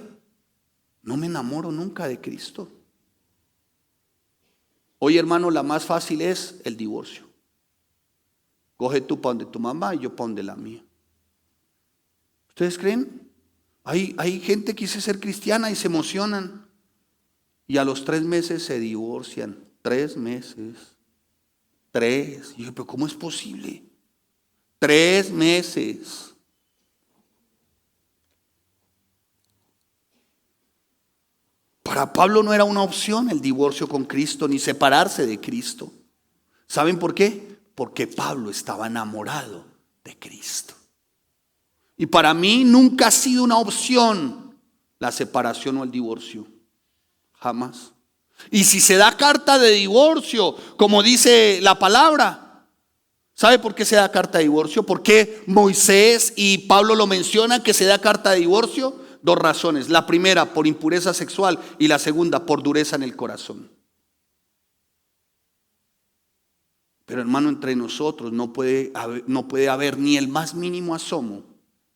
No me enamoro nunca de Cristo. Hoy, hermano, la más fácil es el divorcio. Coge tú para donde tu mamá y yo para donde la mía. ¿Ustedes creen? Hay gente que dice ser cristiana y se emocionan. Y a los 3 meses se divorcian. 3 meses. 3. Y yo, pero ¿cómo es posible? 3 meses. Para Pablo no era una opción el divorcio con Cristo ni separarse de Cristo. ¿Saben por qué? Porque Pablo estaba enamorado de Cristo. Y para mí nunca ha sido una opción la separación o el divorcio. Jamás. Y si se da carta de divorcio, como dice la palabra, ¿sabe por qué se da carta de divorcio? ¿Por qué Moisés y Pablo lo mencionan que se da carta de divorcio? 2 razones. La primera, por impureza sexual, y la segunda, por dureza en el corazón. Pero hermano, entre nosotros no puede haber ni el más mínimo asomo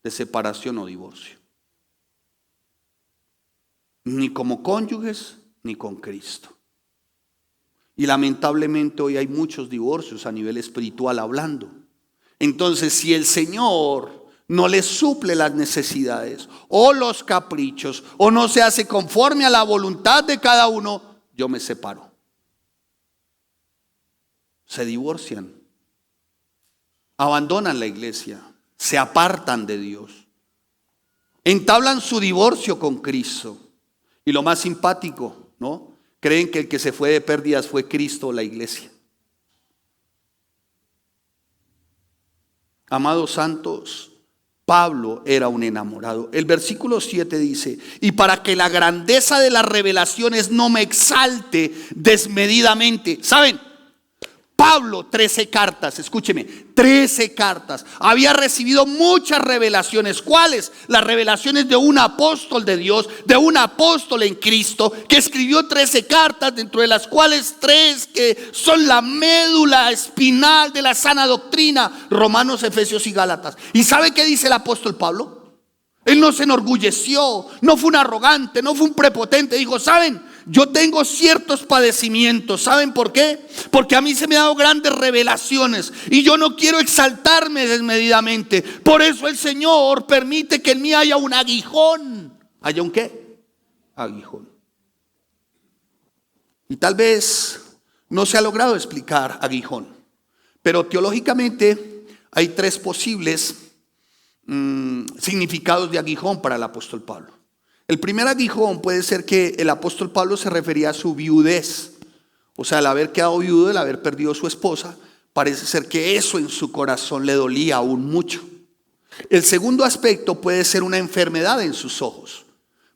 de separación o divorcio. Ni como cónyuges, ni con Cristo. Y lamentablemente hoy hay muchos divorcios a nivel espiritual hablando. Entonces, si el Señor no le suple las necesidades o los caprichos o no se hace conforme a la voluntad de cada uno, yo me separo. se divorcian, abandonan la iglesia, se apartan de Dios, entablan su divorcio con Cristo. Y lo más simpático, ¿no? Creen que el que se fue de pérdidas fue Cristo o la iglesia. Amados santos, Pablo era un enamorado. El versículo 7 dice: y para que la grandeza de las revelaciones no me exalte desmedidamente. ¿Saben? Pablo, 13 cartas, escúcheme, 13 cartas. Había recibido muchas revelaciones. ¿Cuáles? Las revelaciones de un apóstol de Dios, de un apóstol en Cristo, que escribió 13 cartas, dentro de las cuales 3 que son la médula espinal de la sana doctrina: Romanos, Efesios y Gálatas. ¿Y sabe qué dice el apóstol Pablo? Él no se enorgulleció, no fue un arrogante, no fue un prepotente. Dijo: ¿saben? Yo tengo ciertos padecimientos. ¿Saben por qué? Porque a mí se me han dado grandes revelaciones y yo no quiero exaltarme desmedidamente. Por eso el Señor permite que en mí haya un aguijón. ¿Haya un qué? Aguijón. Y tal vez no se ha logrado explicar aguijón, pero teológicamente hay 3 posibles significados de aguijón para el apóstol Pablo. El primer aguijón puede ser que el apóstol Pablo se refería a su viudez, o sea, el haber quedado viudo, el haber perdido a su esposa. Parece ser que eso en su corazón le dolía aún mucho. El segundo aspecto puede ser una enfermedad en sus ojos.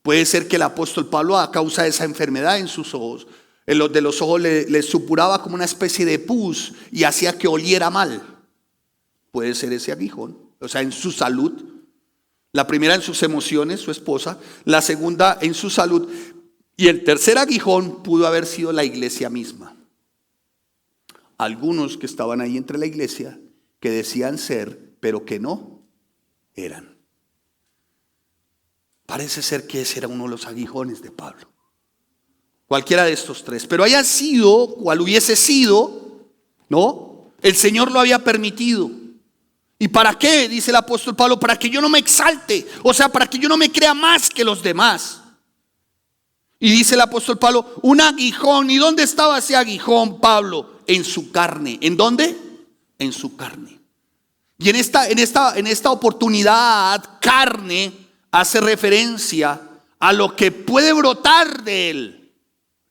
Puede ser que el apóstol Pablo, a causa de esa enfermedad en sus ojos, de los ojos le supuraba como una especie de pus y hacía que oliera mal. Puede ser ese aguijón, o sea, en su salud. La primera en sus emociones, su esposa; la segunda en su salud. Y el tercer aguijón pudo haber sido la iglesia misma. Algunos que estaban ahí entre la iglesia, que decían ser, pero que no eran. Parece ser que ese era uno de los aguijones de Pablo. Cualquiera de estos 3. Pero haya sido cual hubiese sido, ¿no? El Señor lo había permitido. ¿Y para qué? Dice el apóstol Pablo: para que yo no me exalte, o sea, para que yo no me crea más que los demás. Y dice el apóstol Pablo: un aguijón. ¿Y dónde estaba ese aguijón, Pablo? En su carne. ¿En dónde? En su carne. Y en esta oportunidad, carne hace referencia a lo que puede brotar de él.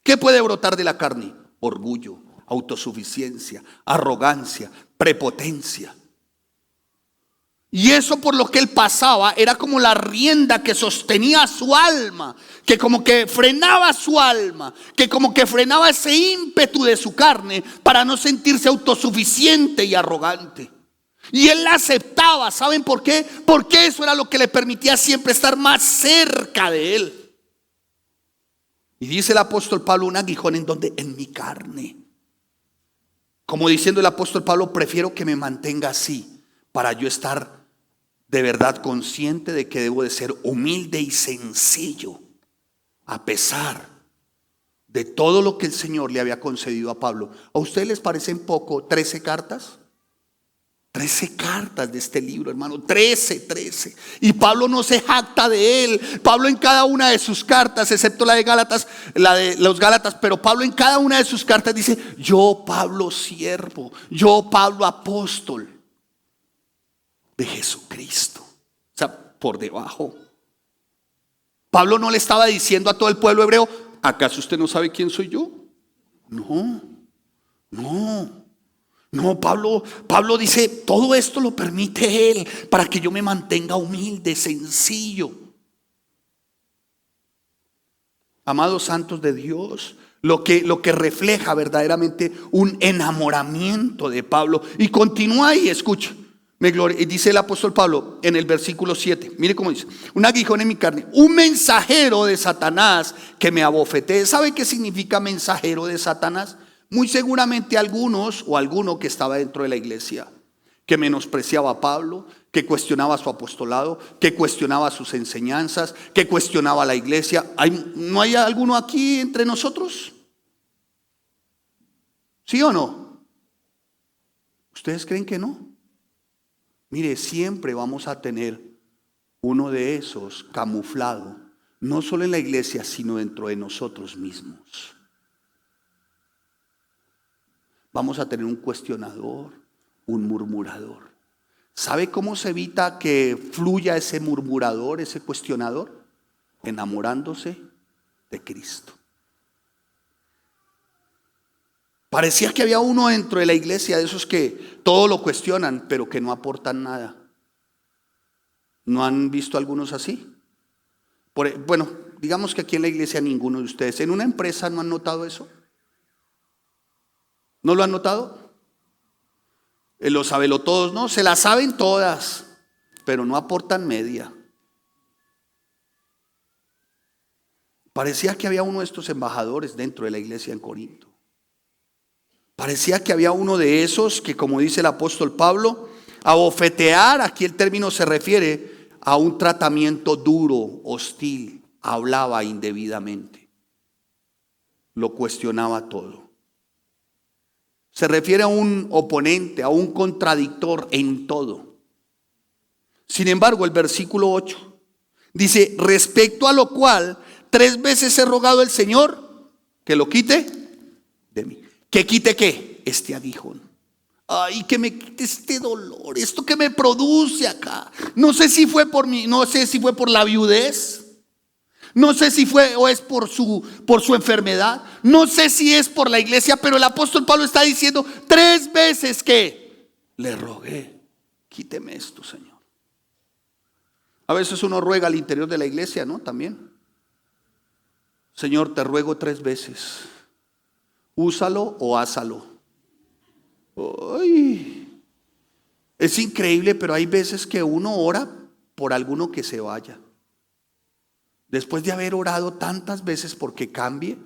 ¿Qué puede brotar de la carne? Orgullo, autosuficiencia, arrogancia, prepotencia. Y eso, por lo que él pasaba, era como la rienda que sostenía su alma, que como que frenaba su alma, que como que frenaba ese ímpetu de su carne para no sentirse autosuficiente y arrogante. Y él la aceptaba. ¿Saben por qué? Porque eso era lo que le permitía siempre estar más cerca de él. Y dice el apóstol Pablo: un aguijón. ¿En dónde? En mi carne. Como diciendo el apóstol Pablo: prefiero que me mantenga así, para yo estar de verdad consciente de que debo de ser humilde y sencillo, a pesar de todo lo que el Señor le había concedido a Pablo. ¿A ustedes les parecen poco 13 cartas? 13 cartas de este libro, hermano. 13. Y Pablo no se jacta de él. Pablo en cada una de sus cartas, excepto la de Gálatas, la de los Gálatas, pero Pablo en cada una de sus cartas dice: yo, Pablo, siervo; yo, Pablo, apóstol de Jesucristo. O sea, por debajo. Pablo no le estaba diciendo a todo el pueblo hebreo: ¿acaso usted no sabe quién soy yo? No, Pablo dice: todo esto lo permite él para que yo me mantenga humilde, sencillo. Amados santos de Dios, lo que refleja verdaderamente un enamoramiento de Pablo. Y continúa ahí, escucha. Y dice el apóstol Pablo en el versículo 7, mire cómo dice: un aguijón en mi carne, un mensajero de Satanás que me abofetee. ¿Sabe qué significa mensajero de Satanás? Muy seguramente algunos o alguno que estaba dentro de la iglesia, que menospreciaba a Pablo, que cuestionaba su apostolado, que cuestionaba sus enseñanzas, que cuestionaba la iglesia. ¿No hay alguno aquí entre nosotros? ¿Sí o no? ¿Ustedes creen que no? Mire, siempre vamos a tener uno de esos camuflado, no solo en la iglesia, sino dentro de nosotros mismos. vamos a tener un cuestionador, un murmurador. ¿Sabe cómo se evita que fluya ese murmurador, ese cuestionador? Enamorándose de Cristo. Parecía que había uno dentro de la iglesia de esos que todo lo cuestionan, pero que no aportan nada. ¿No han visto algunos así? Bueno, digamos que aquí en la iglesia ninguno de ustedes. ¿En una empresa no han notado eso? ¿No lo han notado? Los sabelotodos, no, se las saben todas, pero no aportan media. Parecía que había uno de estos embajadores dentro de la iglesia en Corinto. Parecía que había uno de esos que, como dice el apóstol Pablo, abofetear, aquí el término se refiere a un tratamiento duro, hostil, hablaba indebidamente, lo cuestionaba todo. Se refiere a un oponente, a un contradictor en todo. Sin embargo, el versículo 8 dice: respecto a lo cual 3 veces he rogado al Señor que lo quite de mí. ¿Que quite qué? Este aguijón. Ay, que me quite este dolor, esto que me produce acá. No sé si fue por mí, no sé si fue por la viudez. No sé si fue o es por su enfermedad. No sé si es por la iglesia, pero el apóstol Pablo está diciendo 3 veces que le rogué: quíteme esto, Señor. A veces uno ruega al interior de la iglesia, ¿no? También. Señor, te ruego 3 veces. Úsalo o házalo. Ay, es increíble, pero hay veces que uno ora por alguno que se vaya. Después de haber orado tantas veces porque cambie,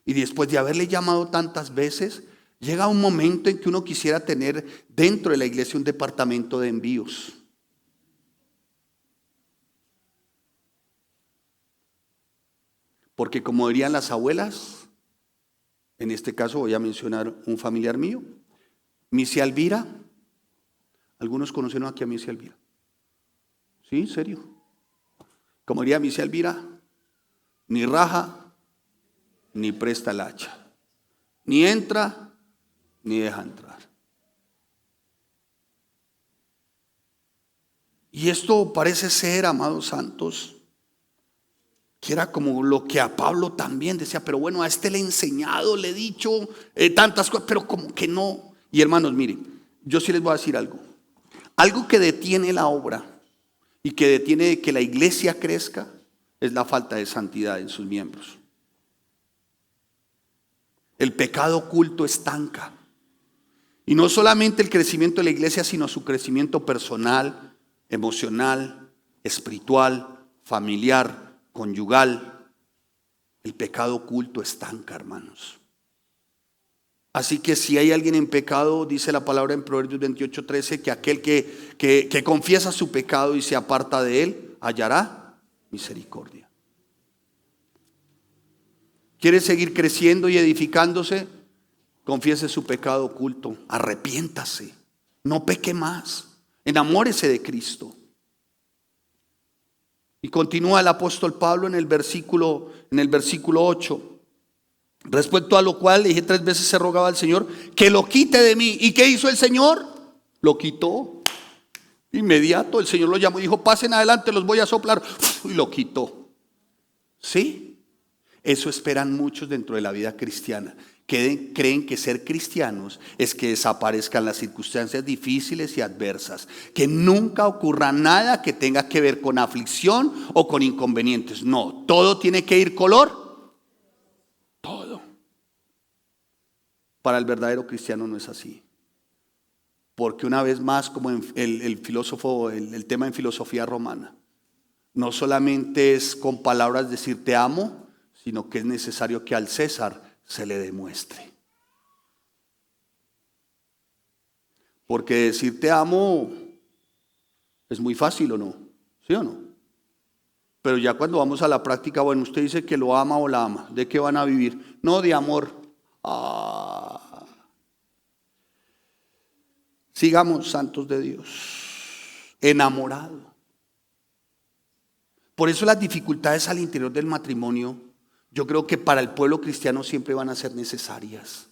y después de haberle llamado tantas veces, llega un momento en que uno quisiera tener dentro de la iglesia un departamento de envíos. Porque como dirían las abuelas, en este caso voy a mencionar un familiar mío, Misia Elvira. ¿Algunos conocieron aquí a Misia Elvira? ¿Sí? ¿En serio? Como diría Misia Elvira, ni raja, ni presta el hacha, ni entra, ni deja entrar. Y esto parece ser, amados santos, que era como lo que a Pablo también decía: pero bueno, a este le he enseñado, le he dicho tantas cosas, pero como que no. Y hermanos, miren, yo sí les voy a decir algo. Algo que detiene la obra y que detiene que la iglesia crezca es la falta de santidad en sus miembros. El pecado oculto estanca. Y no solamente el crecimiento de la iglesia, sino su crecimiento personal, emocional, espiritual, familiar, conyugal. El pecado oculto estanca, hermanos. Así que si hay alguien en pecado, dice la palabra en Proverbios 28:13, que aquel que confiesa su pecado y se aparta de él, hallará misericordia. ¿Quiere seguir creciendo y edificándose? Confiese su pecado oculto, arrepiéntase, no peque más, enamórese de Cristo. Y continúa el apóstol Pablo en el versículo 8. Respecto a lo cual, dije 3 veces, se rogaba al Señor que lo quite de mí. ¿Y qué hizo el Señor? Lo quitó. Inmediato el Señor lo llamó y dijo: pasen adelante, los voy a soplar. Y lo quitó. ¿Sí? Eso esperan muchos dentro de la vida cristiana. Que creen que ser cristianos es que desaparezcan las circunstancias difíciles y adversas, que nunca ocurra nada que tenga que ver con aflicción o con inconvenientes. No, todo tiene que ir color. Todo. Para el verdadero cristiano no es así. Porque una vez más, como el filósofo, el tema en filosofía romana, no solamente es con palabras decir te amo, sino que es necesario que al César se le demuestre. Porque decir te amo es muy fácil, ¿o no? ¿Sí o no? Pero ya cuando vamos a la práctica, bueno, usted dice que lo ama o la ama. ¿De qué van a vivir? No, de amor. Sigamos, santos de Dios, enamorados. Por eso las dificultades al interior del matrimonio, yo creo que para el pueblo cristiano siempre van a ser necesarias.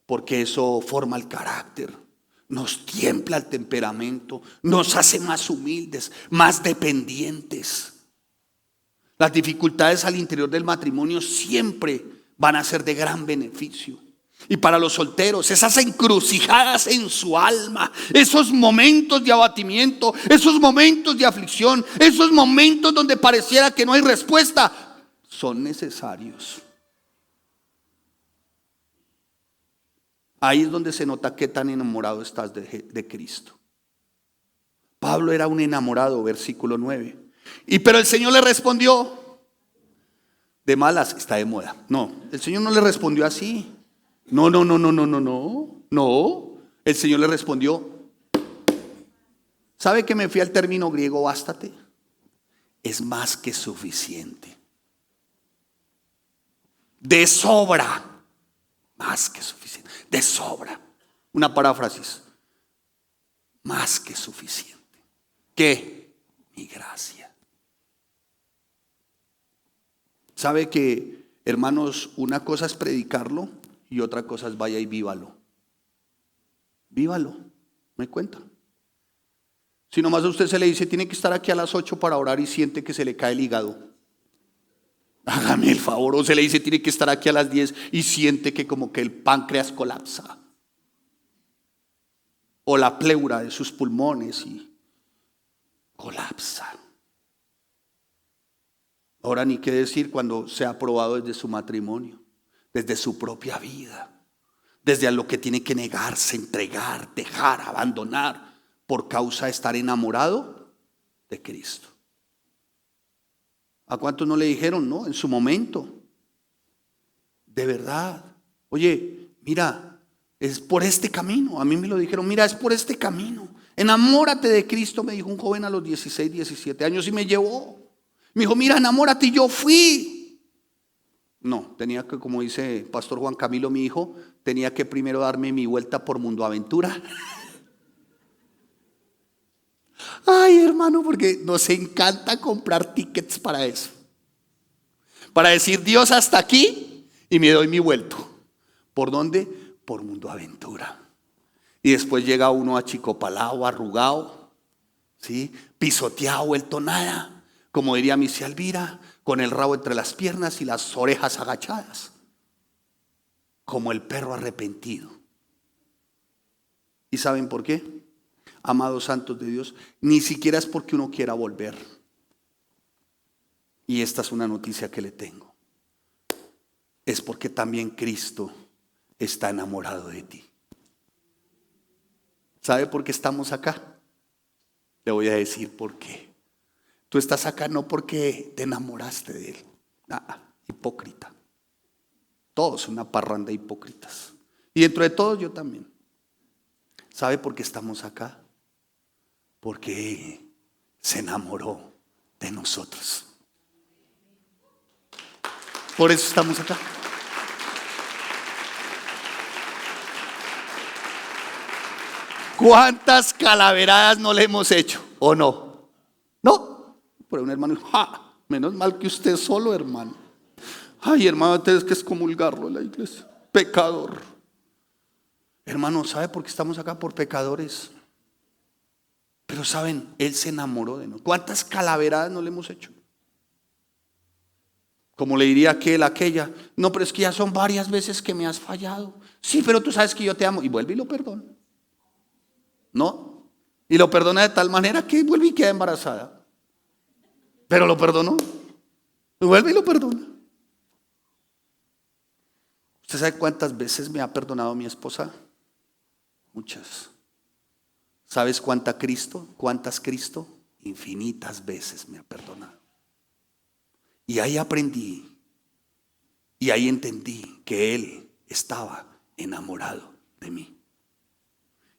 porque eso forma el carácter, nos tiembla el temperamento, nos hace más humildes, más dependientes. Las dificultades al interior del matrimonio siempre van a ser de gran beneficio. Y para los solteros, esas encrucijadas en su alma, esos momentos de abatimiento, esos momentos de aflicción, esos momentos donde pareciera que no hay respuesta, son necesarios. Ahí es donde se nota qué tan enamorado estás de Cristo. Pablo era un enamorado, versículo 9. Pero el Señor le respondió, de malas, está de moda. No, el Señor no le respondió así. No. El Señor le respondió, ¿sabe que me fui al término griego bástate? Es más que suficiente. De sobra. Más que suficiente. De sobra. Una paráfrasis. Más que suficiente. ¿Qué? Mi gracia. ¿Sabe que, hermanos, una cosa es predicarlo y otra cosa es vaya y vívalo? Vívalo, me cuenta. Si nomás a usted se le dice, tiene que estar aquí a las 8 para orar y siente que se le cae el hígado, hágame el favor. O se le dice, tiene que estar aquí a las 10 y siente que como que el páncreas colapsa. O la pleura de sus pulmones y colapsa. Ahora ni qué decir cuando se ha probado desde su matrimonio, desde su propia vida, desde a lo que tiene que negarse, entregar, dejar, abandonar por causa de estar enamorado de Cristo. ¿A cuántos no le dijeron, no? En su momento, de verdad, oye, mira, es por este camino. A mí me lo dijeron, mira, es por este camino. Enamórate de Cristo, me dijo un joven a los 16, 17 años y me llevó. Me dijo, mira, enamórate, y yo fui. No, tenía que, como dice Pastor Juan Camilo, mi hijo, tenía que primero darme mi vuelta por Mundo Aventura. Ay, hermano, porque nos encanta comprar tickets para eso. Para decir, Dios, hasta aquí, y me doy mi vuelto. ¿Por dónde? Por Mundo Aventura. Y después llega uno achicopalado, arrugado, ¿sí? Pisoteado, vuelto nada. Como diría mi tía Elvira, con el rabo entre las piernas y las orejas agachadas. Como el perro arrepentido. ¿Y saben por qué? Amados santos de Dios, ni siquiera es porque uno quiera volver. Y esta es una noticia que le tengo. Es porque también Cristo está enamorado de ti. ¿Sabe por qué estamos acá? Le voy a decir por qué. Tú estás acá no porque te enamoraste de Él. Hipócrita. Todos una parranda de hipócritas. Y dentro de todos yo también. ¿Sabe por qué estamos acá? Porque se enamoró de nosotros. Por eso estamos acá. ¿Cuántas calaveradas no le hemos hecho? ¿O no? No. Por un hermano, menos mal que usted solo, hermano. Ay, hermano, es que es comulgarlo en la iglesia. Pecador. Hermano, ¿sabe por qué estamos acá? Por pecadores. Pero saben, Él se enamoró de nosotros. ¿Cuántas calaveradas no le hemos hecho? Como le diría aquella, no, pero es que ya son varias veces que me has fallado. Sí, pero tú sabes que yo te amo. Y vuelve y lo perdona. ¿No? Y lo perdona de tal manera que vuelve y queda embarazada. Pero lo perdonó. Y vuelve y lo perdona. ¿Usted sabe cuántas veces me ha perdonado mi esposa? Muchas. ¿Sabes cuántas Cristo? Infinitas veces me ha perdonado. Y ahí aprendí. Y ahí entendí que Él estaba enamorado de mí.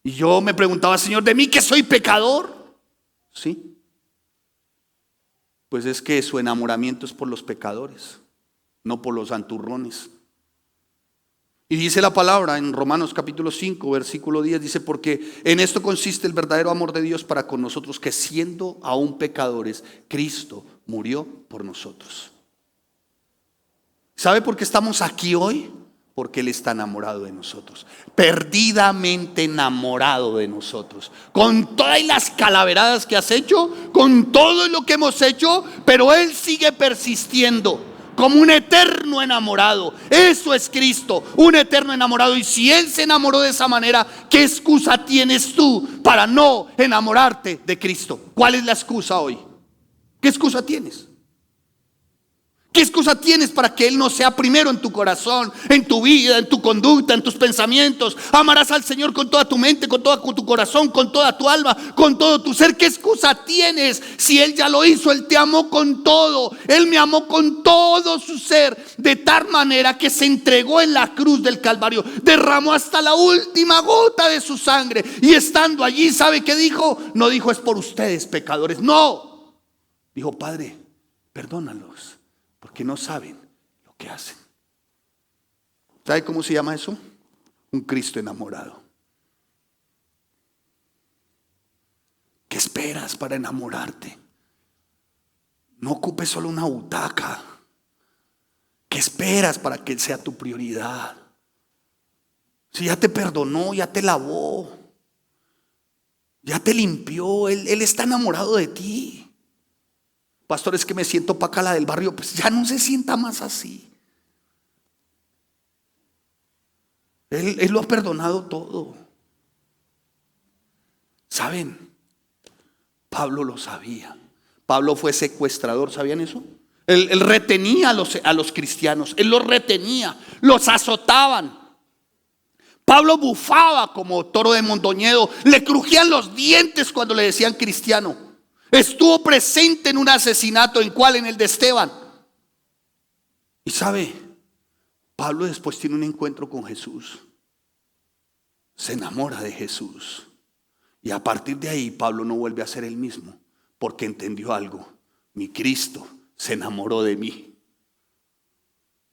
Y yo me preguntaba, Señor, ¿de mí que soy pecador? Sí. Pues es que su enamoramiento es por los pecadores, no por los santurrones. Y dice la palabra en Romanos capítulo 5, versículo 10, dice, porque en esto consiste el verdadero amor de Dios para con nosotros, que siendo aún pecadores, Cristo murió por nosotros. ¿Sabe por qué estamos aquí hoy? Porque Él está enamorado de nosotros, perdidamente enamorado de nosotros, con todas las calaveradas que has hecho, con todo lo que hemos hecho, pero Él sigue persistiendo como un eterno enamorado. Eso es Cristo, un eterno enamorado. Y si Él se enamoró de esa manera, ¿qué excusa tienes tú para no enamorarte de Cristo? ¿Cuál es la excusa hoy? ¿Qué excusa tienes? ¿Qué excusa tienes para que Él no sea primero en tu corazón, en tu vida, en tu conducta, en tus pensamientos? Amarás al Señor con toda tu mente, con todo tu corazón, con toda tu alma, con todo tu ser. ¿Qué excusa tienes si Él ya lo hizo? Él te amó con todo. Él me amó con todo su ser, de tal manera que se entregó en la cruz del Calvario, derramó hasta la última gota de su sangre. Y estando allí, ¿sabe qué dijo? No dijo: es por ustedes, pecadores. No, dijo: Padre, perdónalos, porque no saben lo que hacen. ¿Sabe cómo se llama eso? Un Cristo enamorado. ¿Qué esperas para enamorarte? No ocupes solo una butaca. ¿Qué esperas para que Él sea tu prioridad? Si ya te perdonó, ya te lavó, ya te limpió, Él está enamorado de ti. Pastor, es que me siento pacala del barrio. Pues ya no se sienta más así. Él lo ha perdonado todo. ¿Saben? Pablo lo sabía. Pablo fue secuestrador, ¿sabían eso? Él retenía a los cristianos. Él los retenía, los azotaban. Pablo bufaba como toro de Mondoñedo. Le crujían los dientes cuando le decían cristiano. Estuvo presente en un asesinato. ¿En cuál? En el de Esteban. Y sabe, Pablo después tiene un encuentro con Jesús. Se enamora de Jesús. Y a partir de ahí Pablo no vuelve a ser el mismo, porque entendió algo: mi Cristo se enamoró de mí.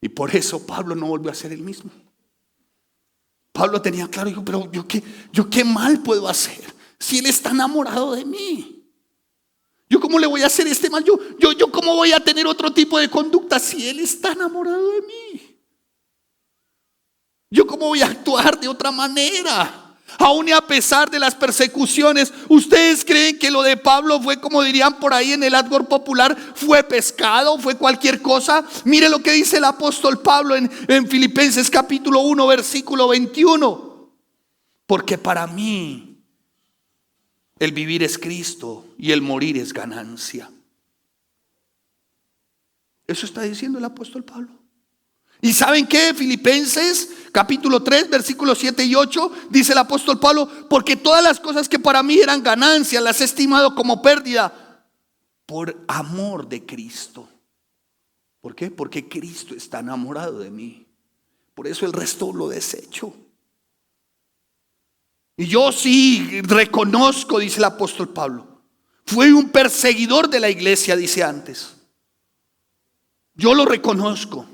Y por eso Pablo no volvió a ser el mismo. Pablo tenía claro: dijo, pero yo qué mal puedo hacer si Él está enamorado de mí. ¿Yo cómo le voy a hacer este mal? ¿Yo cómo voy a tener otro tipo de conducta si Él está enamorado de mí? ¿Yo cómo voy a actuar de otra manera? Aún y a pesar de las persecuciones, ¿ustedes creen que lo de Pablo fue, como dirían por ahí en el argot popular, fue pescado, fue cualquier cosa? Mire lo que dice el apóstol Pablo en Filipenses capítulo 1, versículo 21. Porque para mí el vivir es Cristo y el morir es ganancia. Eso está diciendo el apóstol Pablo. ¿Y saben qué? Filipenses capítulo 3, versículos 7 y 8, dice el apóstol Pablo: porque todas las cosas que para mí eran ganancia las he estimado como pérdida por amor de Cristo. ¿Por qué? Porque Cristo está enamorado de mí. Por eso el resto lo desecho. Y yo sí reconozco, dice el apóstol Pablo, fui un perseguidor de la iglesia, dice antes. Yo lo reconozco.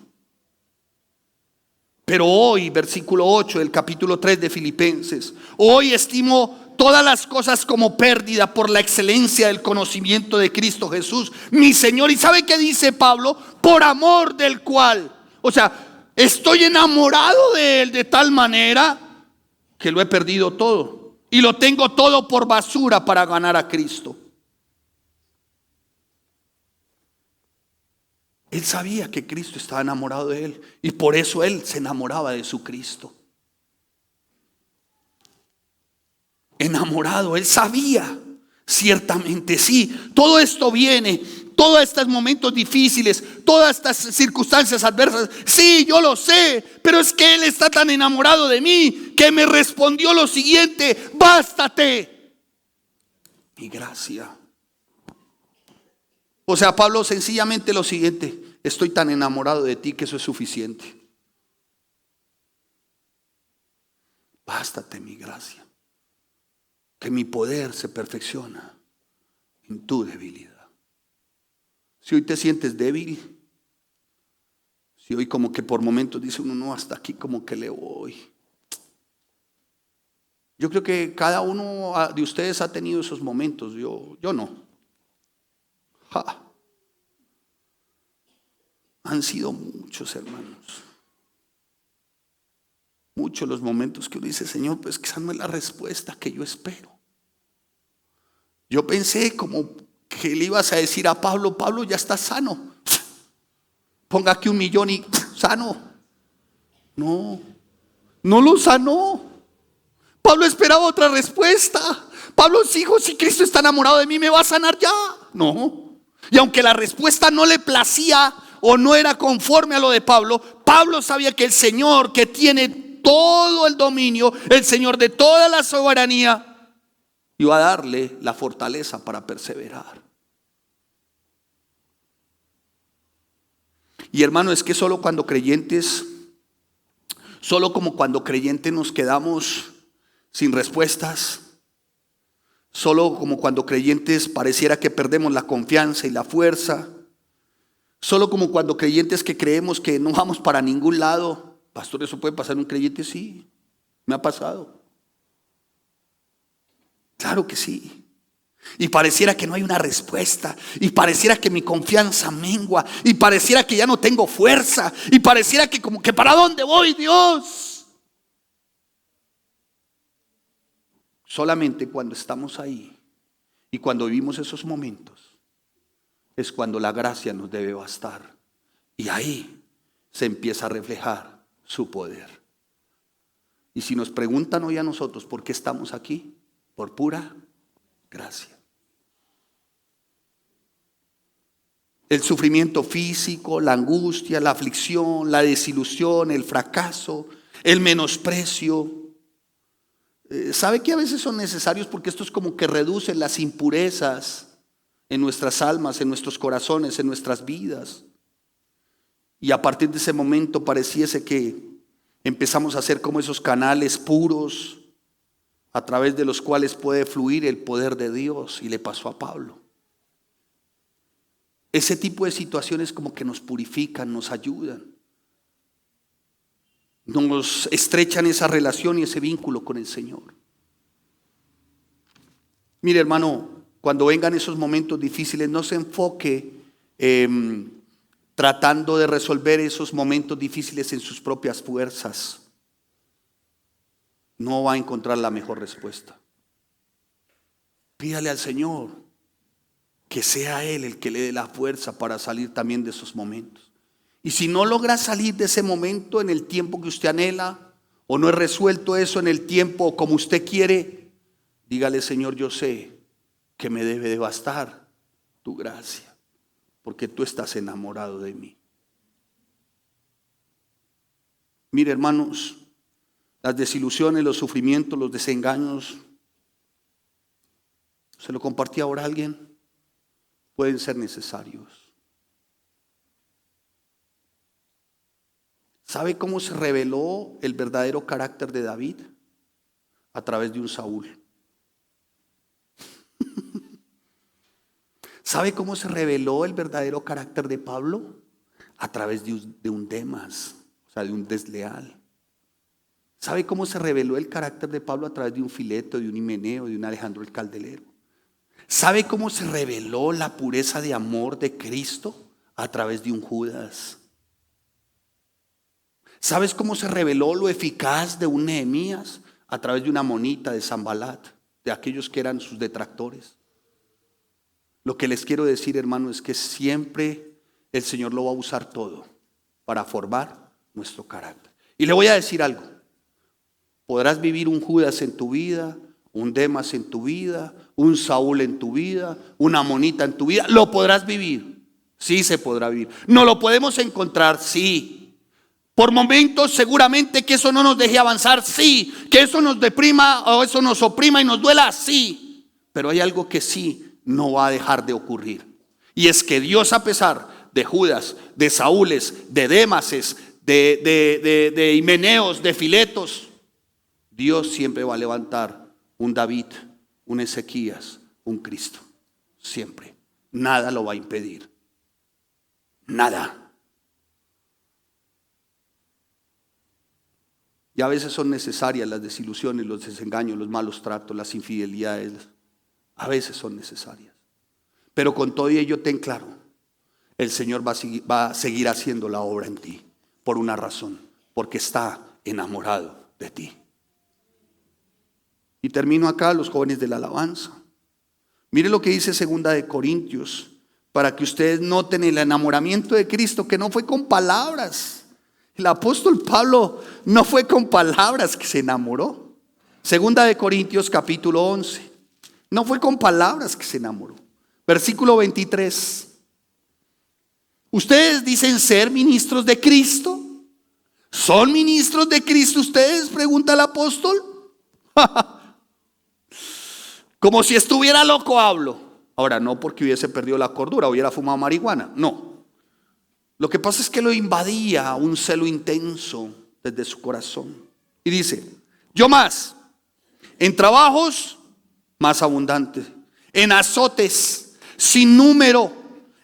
Pero hoy, versículo 8 del capítulo 3 de Filipenses: hoy estimo todas las cosas como pérdida por la excelencia del conocimiento de Cristo Jesús, mi Señor. ¿Y sabe qué dice Pablo? Por amor del cual, o sea, estoy enamorado de Él de tal manera que lo he perdido todo y lo tengo todo por basura para ganar a Cristo. Él sabía que Cristo estaba enamorado de él y por eso él se enamoraba de su Cristo. Enamorado, él sabía, ciertamente sí, todo esto viene, todos estos momentos difíciles, todas estas circunstancias adversas, sí, yo lo sé, pero es que Él está tan enamorado de mí que me respondió lo siguiente: bástate mi gracia. O sea, Pablo sencillamente lo siguiente: estoy tan enamorado de ti que eso es suficiente. Bástate mi gracia, que mi poder se perfecciona en tu debilidad. Si hoy te sientes débil, si hoy como que por momentos dice uno: no, hasta aquí como que le voy. Yo creo que cada uno de ustedes ha tenido esos momentos, yo no. Han sido muchos, hermanos. muchos los momentos que uno dice, Señor, pues que esa no es la respuesta que yo espero. Yo pensé como que le ibas a decir a Pablo, Pablo ya está sano, ponga aquí 1 millón y sano. No, no lo sanó. Pablo esperaba otra respuesta. Pablo dijo, si Cristo está enamorado de mí, ¿me va a sanar ya? No. Y aunque la respuesta no le placía o no era conforme a lo de Pablo, Pablo sabía que el Señor, que tiene todo el dominio, el Señor de toda la soberanía, iba a darle la fortaleza para perseverar. Y hermano, es que solo como cuando creyentes nos quedamos sin respuestas, solo como cuando creyentes pareciera que perdemos la confianza y la fuerza, solo como cuando creyentes que creemos que no vamos para ningún lado. Pastor, ¿eso puede pasar en un creyente? Sí, me ha pasado. Claro que sí. Y pareciera que no hay una respuesta, y pareciera que mi confianza mengua, y pareciera que ya no tengo fuerza, y pareciera que como que ¿para dónde voy, Dios? Solamente cuando estamos ahí y cuando vivimos esos momentos es cuando la gracia nos debe bastar, y ahí se empieza a reflejar su poder. Y si nos preguntan hoy a nosotros por qué estamos aquí, por pura gracia. El sufrimiento físico, la angustia, la aflicción, la desilusión, el fracaso, el menosprecio. ¿Sabe que a veces son necesarios? Porque esto es como que reduce las impurezas en nuestras almas, en nuestros corazones, en nuestras vidas. Y a partir de ese momento pareciese que empezamos a ser como esos canales puros a través de los cuales puede fluir el poder de Dios. Y le pasó a Pablo. Ese tipo de situaciones como que nos purifican, nos ayudan, nos estrechan esa relación y ese vínculo con el Señor. Mire, hermano, cuando vengan esos momentos difíciles, no se enfoque tratando de resolver esos momentos difíciles en sus propias fuerzas. No va a encontrar la mejor respuesta. Pídale al Señor que sea Él el que le dé la fuerza para salir también de esos momentos. Y si no logra salir de ese momento en el tiempo que usted anhela, o no es resuelto eso en el tiempo como usted quiere, dígale, Señor, yo sé que me debe de bastar tu gracia, porque tú estás enamorado de mí. Mire, hermanos, las desilusiones, los sufrimientos, los desengaños, ¿se lo compartí ahora a alguien? Pueden ser necesarios. ¿Sabe cómo se reveló el verdadero carácter de David? A través de un Saúl. ¿Sabe cómo se reveló el verdadero carácter de Pablo? A través de un Demas, o sea, de un desleal. ¿Sabe cómo se reveló el carácter de Pablo? A través de un Fileto, de un Himeneo, de un Alejandro el Caldelero. ¿Sabe cómo se reveló la pureza de amor de Cristo? A través de un Judas. ¿Sabes cómo se reveló lo eficaz de un Nehemías? A través de una monita de Sanbalat, de aquellos que eran sus detractores. Lo que les quiero decir, hermano, es que siempre el Señor lo va a usar todo para formar nuestro carácter. Y le voy a decir algo. Podrás vivir un Judas en tu vida, un Demas en tu vida, un Saúl en tu vida, una monita en tu vida. Lo podrás vivir. Sí se podrá vivir. ¿No lo podemos encontrar? Sí. Por momentos seguramente que eso no nos deje avanzar. Sí. Que eso nos deprima o eso nos oprima y nos duela. Sí. Pero hay algo que sí no va a dejar de ocurrir. Y es que Dios, a pesar de Judas, de Saúles, de Demases, de Himeneos, de Filetos, Dios siempre va a levantar un David, un Ezequías, un Cristo. Siempre. Nada lo va a impedir. Nada. Y a veces son necesarias las desilusiones, los desengaños, los malos tratos, las infidelidades. A veces son necesarias. Pero con todo ello ten claro, el Señor va a seguir haciendo la obra en ti. Por una razón. Porque está enamorado de ti. Y termino acá, los jóvenes de la alabanza. Mire lo que dice 2 de Corintios, para que ustedes noten el enamoramiento de Cristo, que no fue con palabras. El apóstol Pablo no fue con palabras que se enamoró. 2 de Corintios capítulo 11. No fue con palabras que se enamoró. Versículo 23. ¿Ustedes dicen ser ministros de Cristo? ¿Son ministros de Cristo ustedes? Pregunta el apóstol. Como si estuviera loco hablo. Ahora, no porque hubiese perdido la cordura, hubiera fumado marihuana, no. Lo que pasa es que lo invadía un celo intenso desde su corazón. Y dice, yo más, en trabajos más abundantes, en azotes sin número,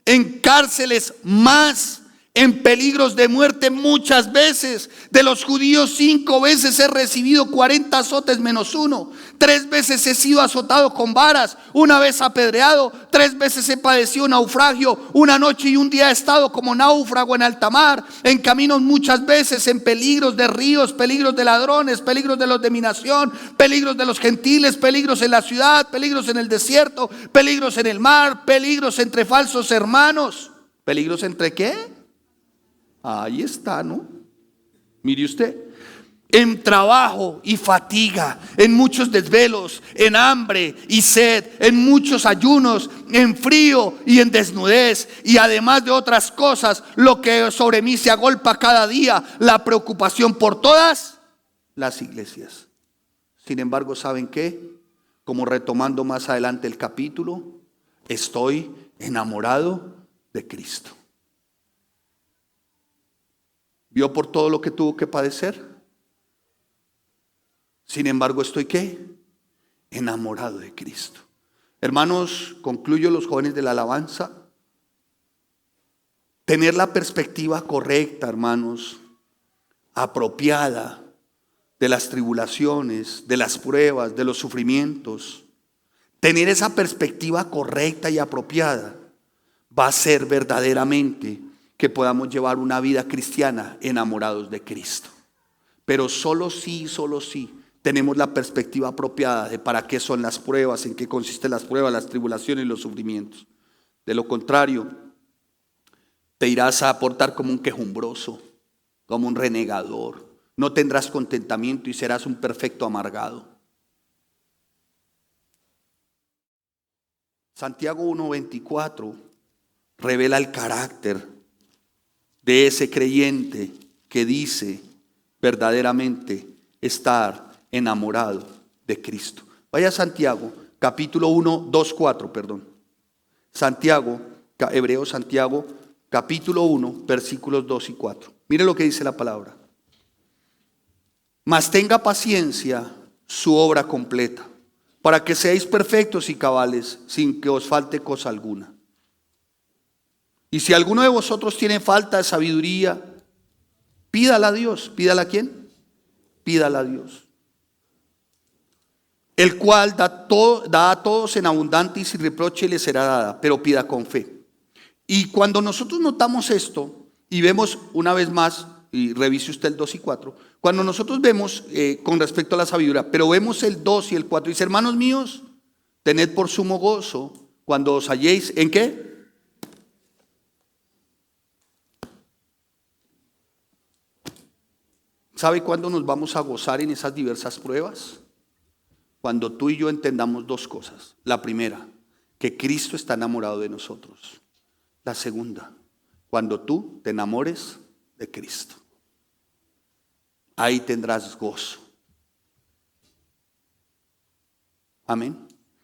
en cárceles más, en peligros de muerte muchas veces. De los judíos 5 veces he recibido 40 azotes menos 1. 3 veces he sido azotado con varas, 1 vez apedreado, 3 veces he padecido naufragio, 1 noche y 1 día he estado como náufrago en alta mar, en caminos muchas veces, en peligros de ríos, peligros de ladrones, peligros de los de mi nación, peligros de los gentiles, peligros en la ciudad, peligros en el desierto, peligros en el mar, peligros entre falsos hermanos. ¿Peligros entre qué? Ahí está, ¿no? Mire usted, en trabajo y fatiga, en muchos desvelos, en hambre y sed, en muchos ayunos, en frío y en desnudez, y además de otras cosas, lo que sobre mí se agolpa cada día, la preocupación por todas las iglesias. Sin embargo, ¿saben qué? Como retomando más adelante el capítulo, estoy enamorado de Cristo. ¿Vio por todo lo que tuvo que padecer? Sin embargo, ¿estoy qué? Enamorado de Cristo. Hermanos, concluyo, los jóvenes de la alabanza. Tener la perspectiva correcta, hermanos, apropiada de las tribulaciones, de las pruebas, de los sufrimientos. Tener esa perspectiva correcta y apropiada va a ser verdaderamente que podamos llevar una vida cristiana enamorados de Cristo. Pero solo si tenemos la perspectiva apropiada de para qué son las pruebas, en qué consisten las pruebas, las tribulaciones y los sufrimientos. De lo contrario, te irás a portar como un quejumbroso, como un renegador. No tendrás contentamiento y serás un perfecto amargado. Santiago 1:24 revela el carácter de ese creyente que dice verdaderamente estar enamorado de Cristo. Vaya a Santiago, capítulo 1, 2, 4, perdón. Santiago, capítulo 1, versículos 2 y 4. Mire lo que dice la palabra. Mas tenga paciencia su obra completa, para que seáis perfectos y cabales, sin que os falte cosa alguna. Y si alguno de vosotros tiene falta de sabiduría, pídala a Dios. ¿Pídala a quién? Pídala a Dios. El cual da a todos en abundante y sin reproche le será dada, pero pida con fe. Y cuando nosotros notamos esto y vemos una vez más, y revise usted el 2 y 4, cuando nosotros vemos con respecto a la sabiduría, pero vemos el 2 y el 4, dice, hermanos míos, tened por sumo gozo cuando os halléis, ¿en qué? ¿Sabe cuándo nos vamos a gozar en esas diversas pruebas? Cuando tú y yo entendamos 2 cosas. La primera, que Cristo está enamorado de nosotros. La segunda, cuando tú te enamores de Cristo. Ahí tendrás gozo. Amén.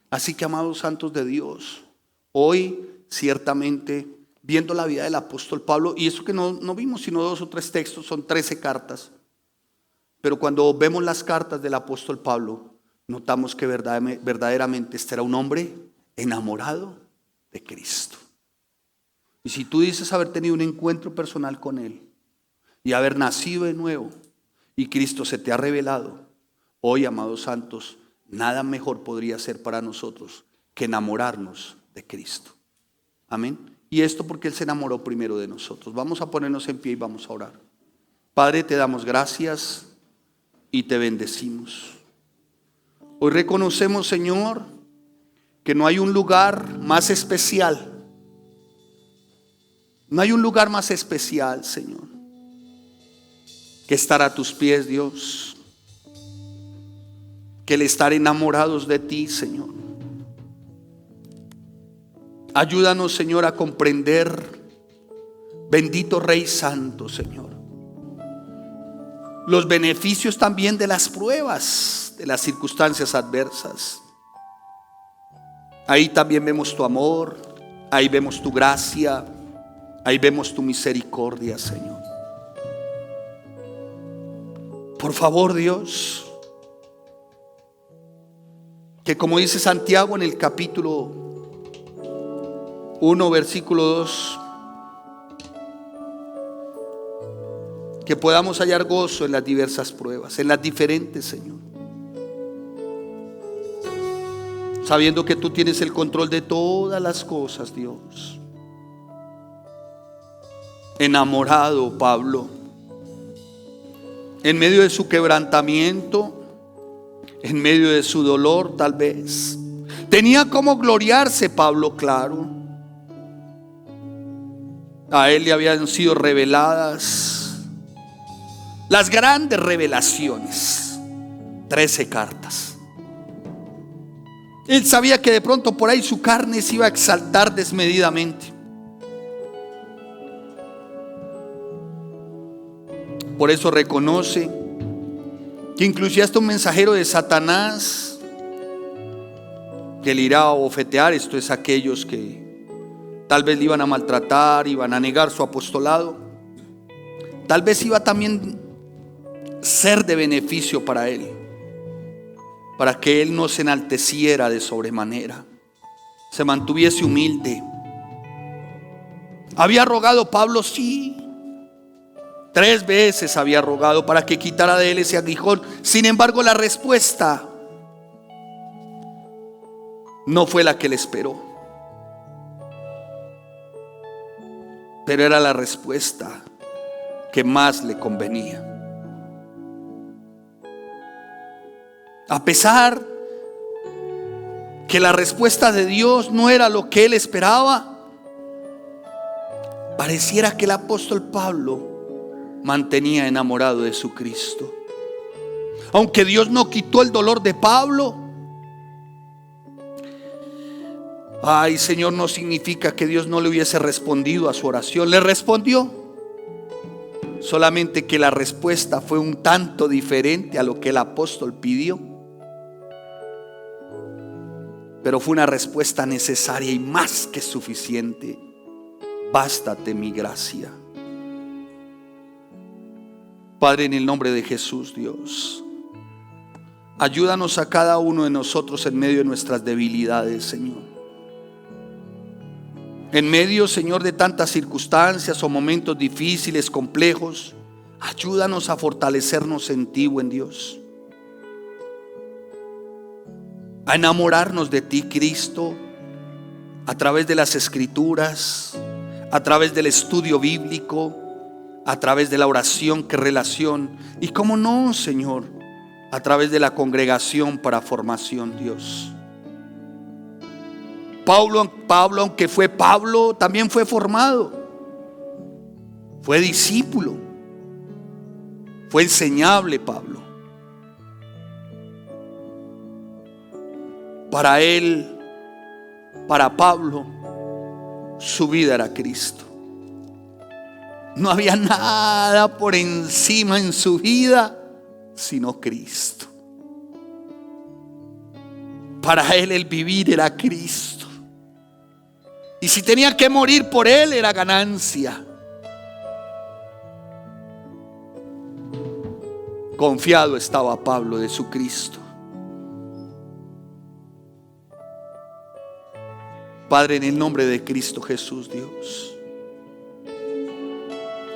Así que, amados santos de Dios, hoy ciertamente, viendo la vida del apóstol Pablo, y eso que no vimos sino 2 o 3 textos, son 13 cartas. Pero cuando vemos las cartas del apóstol Pablo, notamos que verdaderamente este era un hombre enamorado de Cristo. Y si tú dices haber tenido un encuentro personal con Él y haber nacido de nuevo y Cristo se te ha revelado, hoy, amados santos, nada mejor podría ser para nosotros que enamorarnos de Cristo. Amén. Y esto porque Él se enamoró primero de nosotros. Vamos a ponernos en pie y vamos a orar. Padre, te damos gracias y te bendecimos. Hoy reconocemos, Señor, que no hay un lugar más especial. No hay un lugar más especial, Señor, que estar a tus pies, Dios. Que el estar enamorados de ti, Señor. Ayúdanos, Señor, a comprender, bendito Rey Santo, Señor, los beneficios también de las pruebas, de las circunstancias adversas. Ahí también vemos tu amor, ahí vemos tu gracia, ahí vemos tu misericordia, Señor. Por favor, Dios, que como dice Santiago en el capítulo 1, versículo 2, que podamos hallar gozo en las diversas pruebas, en las diferentes, Señor, sabiendo que tú tienes el control de todas las cosas, Dios. Enamorado Pablo, en medio de su quebrantamiento, en medio de su dolor, tal vez tenía como gloriarse Pablo, claro. A él le habían sido reveladas las grandes revelaciones, 13 cartas. Él sabía que de pronto por ahí su carne se iba a exaltar desmedidamente. Por eso reconoce que inclusive hasta un mensajero de Satanás, que le irá a bofetear, esto es aquellos que tal vez le iban a maltratar, iban a negar su apostolado, tal vez iba también a ser de beneficio para él, para que él no se enalteciera de sobremanera, se mantuviese humilde. Había rogado Pablo, sí, 3 veces había rogado para que quitara de él ese aguijón. Sin embargo, la respuesta no fue la que él esperó, pero era la respuesta que más le convenía. A pesar que la respuesta de Dios no era lo que él esperaba, pareciera que el apóstol Pablo mantenía enamorado de su Cristo. Aunque Dios no quitó el dolor de Pablo, ay, Señor, no significa que Dios no le hubiese respondido a su oración. Le respondió, solamente que la respuesta fue un tanto diferente a lo que el apóstol pidió, pero fue una respuesta necesaria y más que suficiente. Bástate mi gracia. Padre, en el nombre de Jesús, Dios, ayúdanos a cada uno de nosotros en medio de nuestras debilidades, Señor. En medio, Señor, de tantas circunstancias o momentos difíciles, complejos, ayúdanos a fortalecernos en ti, buen Dios. A enamorarnos de ti, Cristo, a través de las Escrituras, a través del estudio bíblico, a través de la oración que relación, y cómo no, Señor, a través de la congregación para formación, Dios. Pablo, aunque fue Pablo, también fue formado, fue discípulo, fue enseñable Pablo. Para él, para Pablo, su vida era Cristo. No había nada por encima en su vida sino Cristo. Para él el vivir era Cristo. Y si tenía que morir por él era ganancia. Confiado estaba Pablo de su Cristo. Padre, en el nombre de Cristo Jesús, Dios,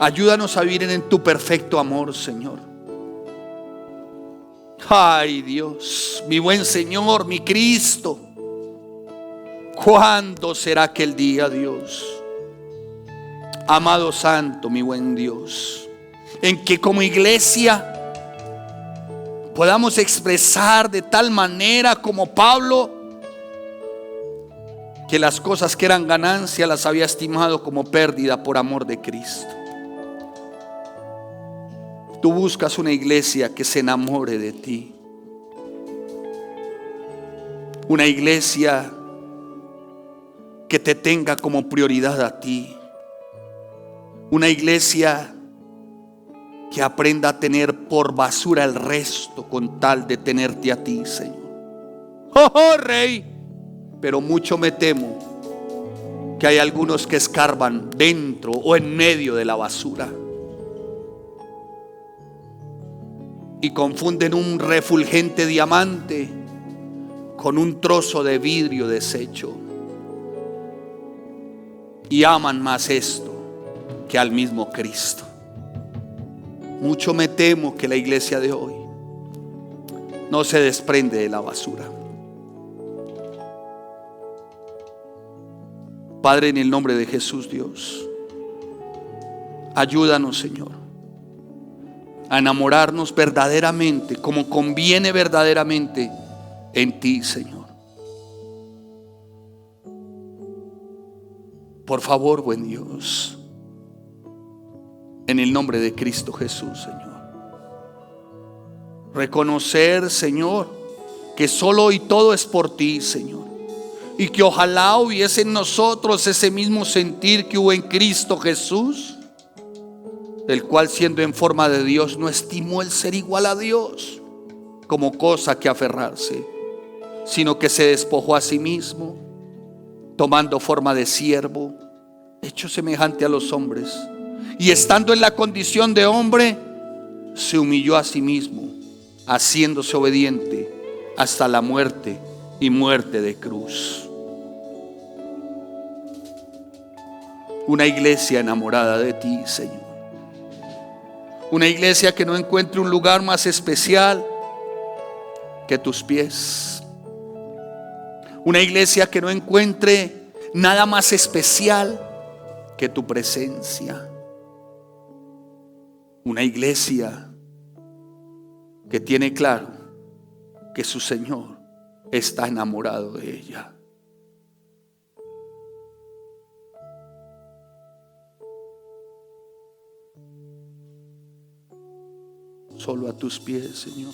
ayúdanos a vivir en tu perfecto amor, Señor. Ay, Dios, mi buen Señor, mi Cristo, ¿cuándo será aquel día, Dios? Amado Santo, mi buen Dios, en que como iglesia podamos expresar de tal manera como Pablo, que las cosas que eran ganancia las había estimado como pérdida por amor de Cristo. Tú buscas una iglesia que se enamore de ti, una iglesia que te tenga como prioridad a ti, una iglesia que aprenda a tener por basura el resto con tal de tenerte a ti, Señor. ¡Oh, Rey! Pero mucho me temo que hay algunos que escarban dentro o en medio de la basura y confunden un refulgente diamante con un trozo de vidrio deshecho, y aman más esto que al mismo Cristo. Mucho me temo que la iglesia de hoy no se desprende de la basura. Padre, en el nombre de Jesús, Dios, ayúdanos, Señor, a enamorarnos verdaderamente, como conviene verdaderamente en ti, Señor. Por favor, buen Dios, en el nombre de Cristo Jesús, Señor. Reconocer, Señor, que solo y todo es por ti, Señor. Y que ojalá hubiese en nosotros ese mismo sentir que hubo en Cristo Jesús, el cual, siendo en forma de Dios, no estimó el ser igual a Dios como cosa que aferrarse, sino que se despojó a sí mismo, tomando forma de siervo, hecho semejante a los hombres, y estando en la condición de hombre, se humilló a sí mismo, haciéndose obediente hasta la muerte y muerte de cruz. Una iglesia enamorada de ti, Señor. Una iglesia que no encuentre un lugar más especial que tus pies. Una iglesia que no encuentre nada más especial que tu presencia. Una iglesia que tiene claro que su Señor está enamorado de ella. Solo a tus pies, Señor.